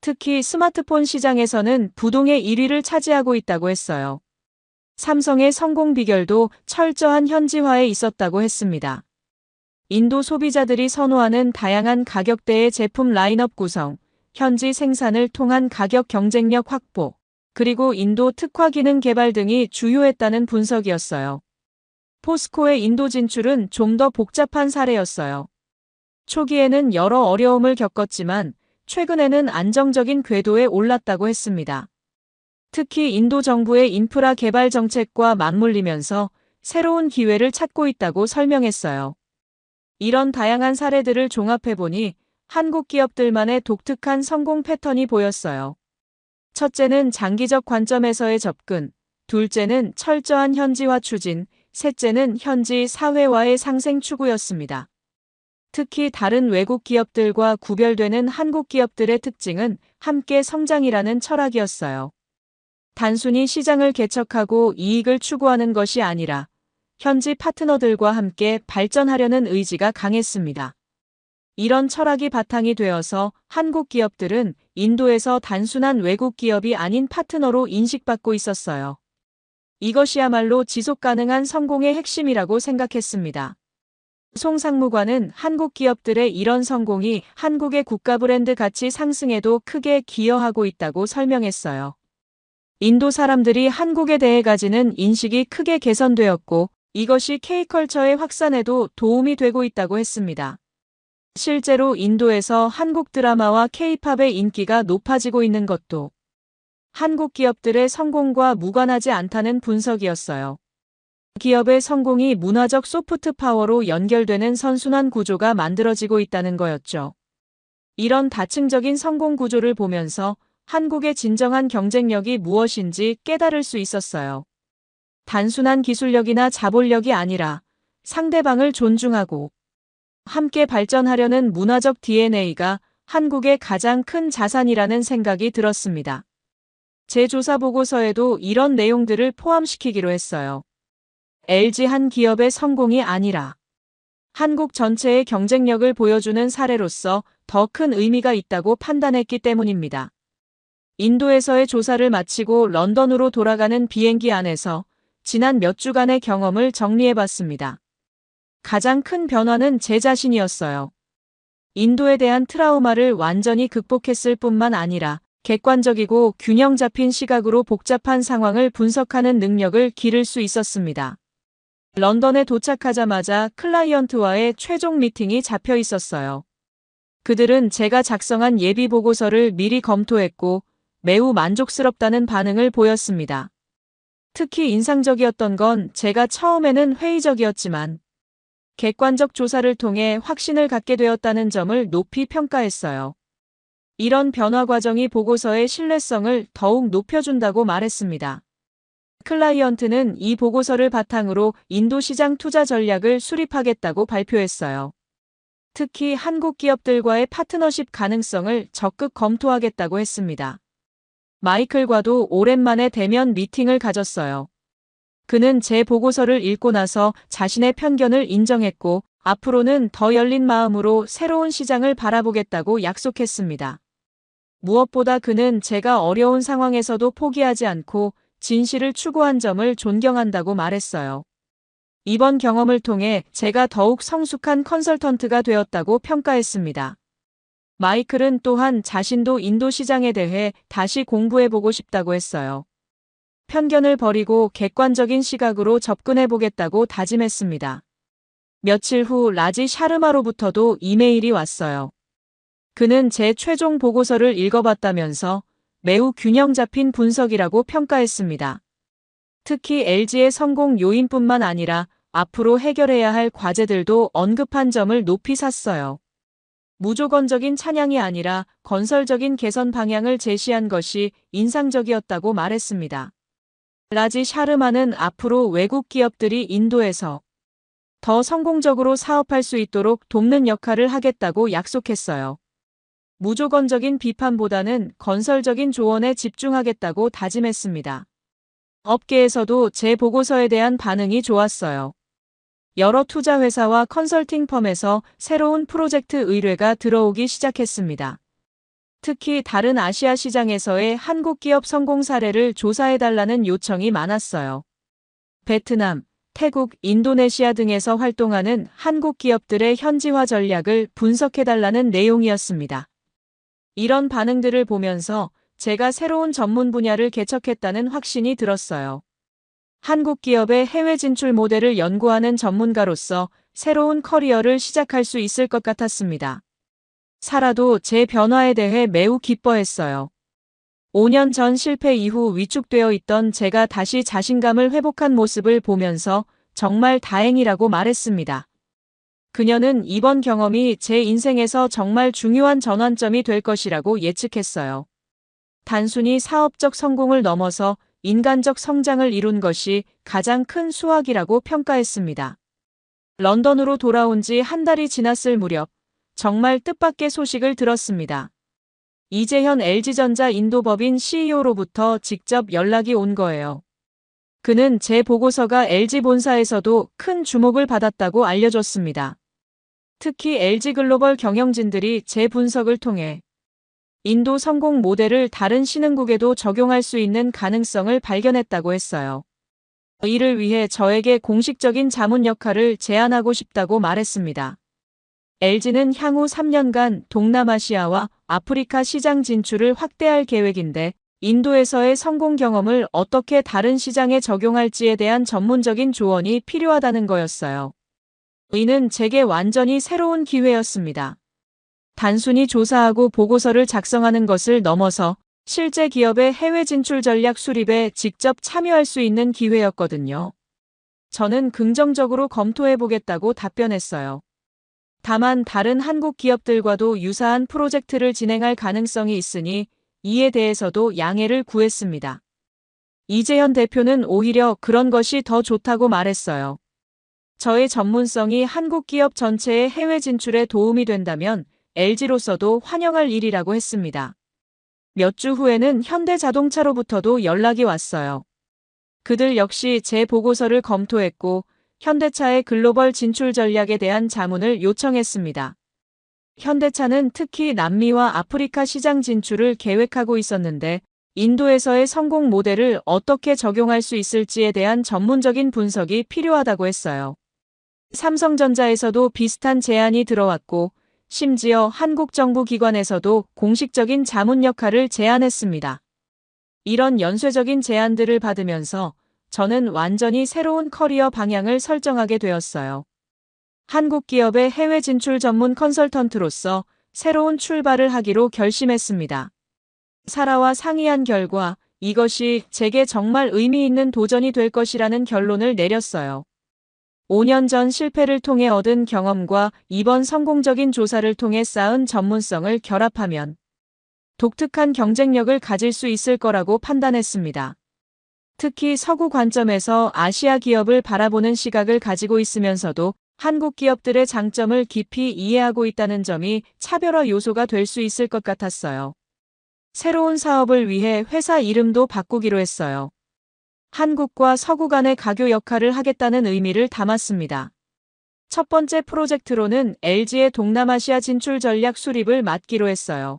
특히 스마트폰 시장에서는 부동의 1위를 차지하고 있다고 했어요. 삼성의 성공 비결도 철저한 현지화에 있었다고 했습니다. 인도 소비자들이 선호하는 다양한 가격대의 제품 라인업 구성, 현지 생산을 통한 가격 경쟁력 확보, 그리고 인도 특화 기능 개발 등이 주요했다는 분석이었어요. 포스코의 인도 진출은 좀 더 복잡한 사례였어요. 초기에는 여러 어려움을 겪었지만 최근에는 안정적인 궤도에 올랐다고 했습니다. 특히 인도 정부의 인프라 개발 정책과 맞물리면서 새로운 기회를 찾고 있다고 설명했어요. 이런 다양한 사례들을 종합해보니 한국 기업들만의 독특한 성공 패턴이 보였어요. 첫째는 장기적 관점에서의 접근, 둘째는 철저한 현지화 추진, 셋째는 현지 사회화의 상생 추구였습니다. 특히 다른 외국 기업들과 구별되는 한국 기업들의 특징은 함께 성장이라는 철학이었어요. 단순히 시장을 개척하고 이익을 추구하는 것이 아니라 현지 파트너들과 함께 발전하려는 의지가 강했습니다. 이런 철학이 바탕이 되어서 한국 기업들은 인도에서 단순한 외국 기업이 아닌 파트너로 인식받고 있었어요. 이것이야말로 지속 가능한 성공의 핵심이라고 생각했습니다. 송 상무관은 한국 기업들의 이런 성공이 한국의 국가 브랜드 가치 상승에도 크게 기여하고 있다고 설명했어요. 인도 사람들이 한국에 대해 가지는 인식이 크게 개선되었고 이것이 K컬처의 확산에도 도움이 되고 있다고 했습니다. 실제로 인도에서 한국 드라마와 K-팝의 인기가 높아지고 있는 것도 한국 기업들의 성공과 무관하지 않다는 분석이었어요. 기업의 성공이 문화적 소프트 파워로 연결되는 선순환 구조가 만들어지고 있다는 거였죠. 이런 다층적인 성공 구조를 보면서 한국의 진정한 경쟁력이 무엇인지 깨달을 수 있었어요. 단순한 기술력이나 자본력이 아니라 상대방을 존중하고 함께 발전하려는 문화적 DNA가 한국의 가장 큰 자산이라는 생각이 들었습니다. 제 조사 보고서에도 이런 내용들을 포함시키기로 했어요. LG 한 기업의 성공이 아니라 한국 전체의 경쟁력을 보여주는 사례로서 더 큰 의미가 있다고 판단했기 때문입니다. 인도에서의 조사를 마치고 런던으로 돌아가는 비행기 안에서 지난 몇 주간의 경험을 정리해봤습니다. 가장 큰 변화는 제 자신이었어요. 인도에 대한 트라우마를 완전히 극복했을 뿐만 아니라 객관적이고 균형 잡힌 시각으로 복잡한 상황을 분석하는 능력을 기를 수 있었습니다. 런던에 도착하자마자 클라이언트와의 최종 미팅이 잡혀 있었어요. 그들은 제가 작성한 예비 보고서를 미리 검토했고 매우 만족스럽다는 반응을 보였습니다. 특히 인상적이었던 건 제가 처음에는 회의적이었지만 객관적 조사를 통해 확신을 갖게 되었다는 점을 높이 평가했어요. 이런 변화 과정이 보고서의 신뢰성을 더욱 높여준다고 말했습니다. 클라이언트는 이 보고서를 바탕으로 인도 시장 투자 전략을 수립하겠다고 발표했어요. 특히 한국 기업들과의 파트너십 가능성을 적극 검토하겠다고 했습니다. 마이클과도 오랜만에 대면 미팅을 가졌어요. 그는 제 보고서를 읽고 나서 자신의 편견을 인정했고 앞으로는 더 열린 마음으로 새로운 시장을 바라보겠다고 약속했습니다. 무엇보다 그는 제가 어려운 상황에서도 포기하지 않고 진실을 추구한 점을 존경한다고 말했어요. 이번 경험을 통해 제가 더욱 성숙한 컨설턴트가 되었다고 평가했습니다. 마이클은 또한 자신도 인도 시장에 대해 다시 공부해보고 싶다고 했어요. 편견을 버리고 객관적인 시각으로 접근해보겠다고 다짐했습니다. 며칠 후 라지 샤르마로부터도 이메일이 왔어요. 그는 제 최종 보고서를 읽어봤다면서 매우 균형 잡힌 분석이라고 평가했습니다. 특히 LG의 성공 요인뿐만 아니라 앞으로 해결해야 할 과제들도 언급한 점을 높이 샀어요. 무조건적인 찬양이 아니라 건설적인 개선 방향을 제시한 것이 인상적이었다고 말했습니다. 라지 샤르마는 앞으로 외국 기업들이 인도에서 더 성공적으로 사업할 수 있도록 돕는 역할을 하겠다고 약속했어요. 무조건적인 비판보다는 건설적인 조언에 집중하겠다고 다짐했습니다. 업계에서도 제 보고서에 대한 반응이 좋았어요. 여러 투자회사와 컨설팅 펌에서 새로운 프로젝트 의뢰가 들어오기 시작했습니다. 특히 다른 아시아 시장에서의 한국 기업 성공 사례를 조사해달라는 요청이 많았어요. 베트남, 태국, 인도네시아 등에서 활동하는 한국 기업들의 현지화 전략을 분석해달라는 내용이었습니다. 이런 반응들을 보면서 제가 새로운 전문 분야를 개척했다는 확신이 들었어요. 한국 기업의 해외 진출 모델을 연구하는 전문가로서 새로운 커리어를 시작할 수 있을 것 같았습니다. 사라도 제 변화에 대해 매우 기뻐했어요. 5년 전 실패 이후 위축되어 있던 제가 다시 자신감을 회복한 모습을 보면서 정말 다행이라고 말했습니다. 그녀는 이번 경험이 제 인생에서 정말 중요한 전환점이 될 것이라고 예측했어요. 단순히 사업적 성공을 넘어서 인간적 성장을 이룬 것이 가장 큰 수확이라고 평가했습니다. 런던으로 돌아온 지 한 달이 지났을 무렵 정말 뜻밖의 소식을 들었습니다. 이재현 LG전자 인도법인 CEO로부터 직접 연락이 온 거예요. 그는 제 보고서가 LG 본사에서도 큰 주목을 받았다고 알려줬습니다. 특히 LG 글로벌 경영진들이 제 분석을 통해 인도 성공 모델을 다른 신흥국에도 적용할 수 있는 가능성을 발견했다고 했어요. 이를 위해 저에게 공식적인 자문 역할을 제안하고 싶다고 말했습니다. LG는 향후 3년간 동남아시아와 아프리카 시장 진출을 확대할 계획인데 인도에서의 성공 경험을 어떻게 다른 시장에 적용할지에 대한 전문적인 조언이 필요하다는 거였어요. 이는 제게 완전히 새로운 기회였습니다. 단순히 조사하고 보고서를 작성하는 것을 넘어서 실제 기업의 해외 진출 전략 수립에 직접 참여할 수 있는 기회였거든요. 저는 긍정적으로 검토해 보겠다고 답변했어요. 다만 다른 한국 기업들과도 유사한 프로젝트를 진행할 가능성이 있으니 이에 대해서도 양해를 구했습니다. 이재현 대표는 오히려 그런 것이 더 좋다고 말했어요. 저의 전문성이 한국 기업 전체의 해외 진출에 도움이 된다면 LG로서도 환영할 일이라고 했습니다. 몇 주 후에는 현대자동차로부터도 연락이 왔어요. 그들 역시 제 보고서를 검토했고 현대차의 글로벌 진출 전략에 대한 자문을 요청했습니다. 현대차는 특히 남미와 아프리카 시장 진출을 계획하고 있었는데 인도에서의 성공 모델을 어떻게 적용할 수 있을지에 대한 전문적인 분석이 필요하다고 했어요. 삼성전자에서도 비슷한 제안이 들어왔고 심지어 한국 정부 기관에서도 공식적인 자문 역할을 제안했습니다. 이런 연쇄적인 제안들을 받으면서 저는 완전히 새로운 커리어 방향을 설정하게 되었어요. 한국 기업의 해외 진출 전문 컨설턴트로서 새로운 출발을 하기로 결심했습니다. 사라와 상의한 결과 이것이 제게 정말 의미 있는 도전이 될 것이라는 결론을 내렸어요. 5년 전 실패를 통해 얻은 경험과 이번 성공적인 조사를 통해 쌓은 전문성을 결합하면 독특한 경쟁력을 가질 수 있을 거라고 판단했습니다. 특히 서구 관점에서 아시아 기업을 바라보는 시각을 가지고 있으면서도 한국 기업들의 장점을 깊이 이해하고 있다는 점이 차별화 요소가 될 수 있을 것 같았어요. 새로운 사업을 위해 회사 이름도 바꾸기로 했어요. 한국과 서구 간의 가교 역할을 하겠다는 의미를 담았습니다. 첫 번째 프로젝트로는 LG의 동남아시아 진출 전략 수립을 맡기로 했어요.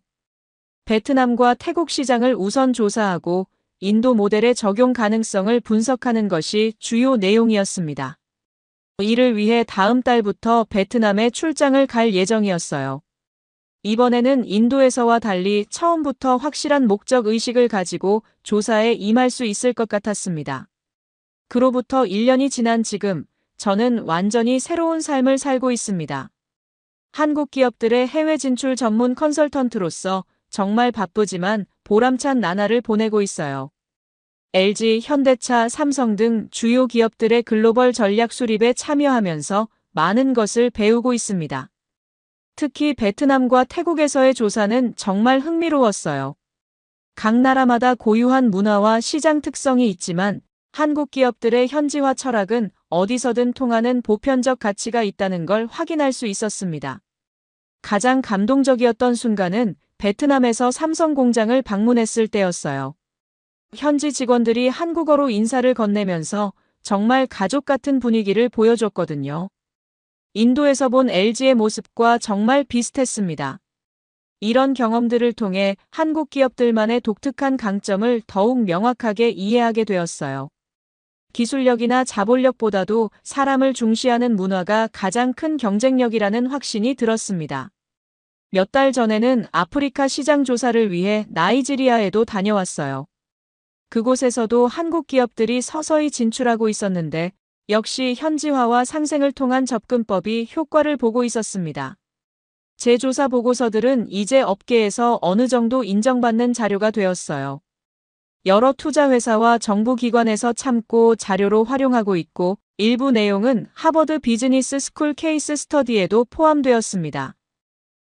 베트남과 태국 시장을 우선 조사하고 인도 모델의 적용 가능성을 분석하는 것이 주요 내용이었습니다. 이를 위해 다음 달부터 베트남에 출장을 갈 예정이었어요. 이번에는 인도에서와 달리 처음부터 확실한 목적 의식을 가지고 조사에 임할 수 있을 것 같았습니다. 그로부터 1년이 지난 지금 저는 완전히 새로운 삶을 살고 있습니다. 한국 기업들의 해외 진출 전문 컨설턴트로서 정말 바쁘지만 보람찬 나날을 보내고 있어요. LG, 현대차, 삼성 등 주요 기업들의 글로벌 전략 수립에 참여하면서 많은 것을 배우고 있습니다. 특히 베트남과 태국에서의 조사는 정말 흥미로웠어요. 각 나라마다 고유한 문화와 시장 특성이 있지만 한국 기업들의 현지화 철학은 어디서든 통하는 보편적 가치가 있다는 걸 확인할 수 있었습니다. 가장 감동적이었던 순간은 베트남에서 삼성 공장을 방문했을 때였어요. 현지 직원들이 한국어로 인사를 건네면서 정말 가족 같은 분위기를 보여줬거든요. 인도에서 본 LG의 모습과 정말 비슷했습니다. 이런 경험들을 통해 한국 기업들만의 독특한 강점을 더욱 명확하게 이해하게 되었어요. 기술력이나 자본력보다도 사람을 중시하는 문화가 가장 큰 경쟁력이라는 확신이 들었습니다. 몇 달 전에는 아프리카 시장 조사를 위해 나이지리아에도 다녀왔어요. 그곳에서도 한국 기업들이 서서히 진출하고 있었는데 역시 현지화와 상생을 통한 접근법이 효과를 보고 있었습니다. 제 조사 보고서들은 이제 업계에서 어느 정도 인정받는 자료가 되었어요. 여러 투자회사와 정부기관에서 참고 자료로 활용하고 있고 일부 내용은 하버드 비즈니스 스쿨 케이스 스터디에도 포함되었습니다.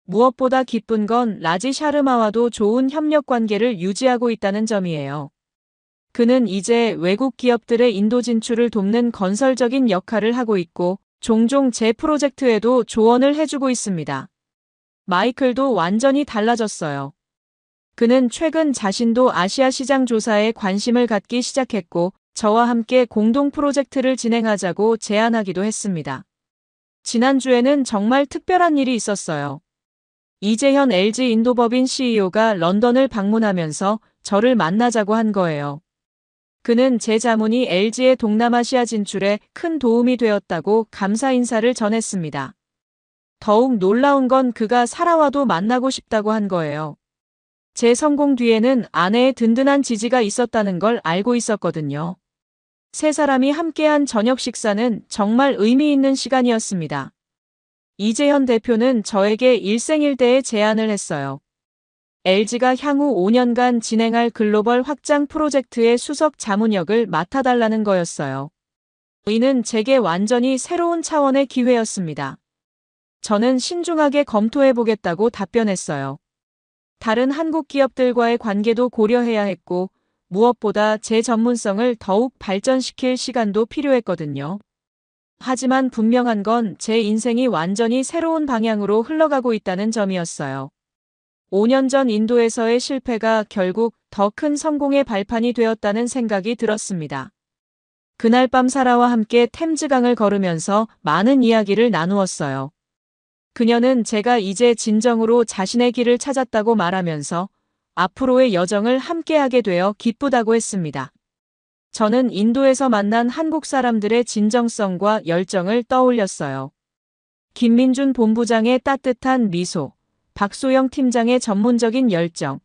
무엇보다 기쁜 건 라지 샤르마와도 좋은 협력 관계를 유지하고 있다는 점이에요. 그는 이제 외국 기업들의 인도 진출을 돕는 건설적인 역할을 하고 있고 종종 제 프로젝트에도 조언을 해주고 있습니다. 마이클도 완전히 달라졌어요. 그는 최근 자신도 아시아 시장 조사에 관심을 갖기 시작했고 저와 함께 공동 프로젝트를 진행하자고 제안하기도 했습니다. 지난주에는 정말 특별한 일이 있었어요. 이재현 LG 인도법인 CEO가 런던을 방문하면서 저를 만나자고 한 거예요. 그는 제 자문이 LG의 동남아시아 진출에 큰 도움이 되었다고 감사 인사를 전했습니다. 더욱 놀라운 건 그가 사라와도 만나고 싶다고 한 거예요. 제 성공 뒤에는 아내의 든든한 지지가 있었다는 걸 알고 있었거든요. 세 사람이 함께한 저녁 식사는 정말 의미 있는 시간이었습니다. 이재현 대표는 저에게 일생일대의 제안을 했어요. LG가 향후 5년간 진행할 글로벌 확장 프로젝트의 수석 자문역을 맡아달라는 거였어요. 이는 제게 완전히 새로운 차원의 기회였습니다. 저는 신중하게 검토해보겠다고 답변했어요. 다른 한국 기업들과의 관계도 고려해야 했고, 무엇보다 제 전문성을 더욱 발전시킬 시간도 필요했거든요. 하지만 분명한 건 제 인생이 완전히 새로운 방향으로 흘러가고 있다는 점이었어요. 5년 전 인도에서의 실패가 결국 더 큰 성공의 발판이 되었다는 생각이 들었습니다. 그날 밤 사라와 함께 템즈강을 걸으면서 많은 이야기를 나누었어요. 그녀는 제가 이제 진정으로 자신의 길을 찾았다고 말하면서 앞으로의 여정을 함께하게 되어 기쁘다고 했습니다. 저는 인도에서 만난 한국 사람들의 진정성과 열정을 떠올렸어요. 김민준 본부장의 따뜻한 미소, 박소영 팀장의 전문적인 열정,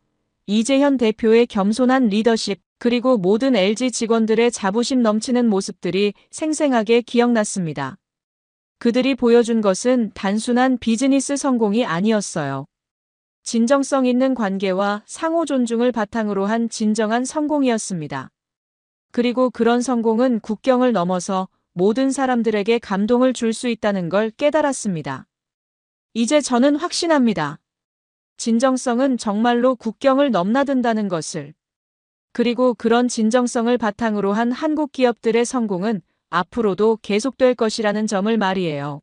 이재현 대표의 겸손한 리더십, 그리고 모든 LG 직원들의 자부심 넘치는 모습들이 생생하게 기억났습니다. 그들이 보여준 것은 단순한 비즈니스 성공이 아니었어요. 진정성 있는 관계와 상호 존중을 바탕으로 한 진정한 성공이었습니다. 그리고 그런 성공은 국경을 넘어서 모든 사람들에게 감동을 줄 수 있다는 걸 깨달았습니다. 이제 저는 확신합니다. 진정성은 정말로 국경을 넘나든다는 것을. 그리고 그런 진정성을 바탕으로 한 한국 기업들의 성공은 앞으로도 계속될 것이라는 점을 말이에요.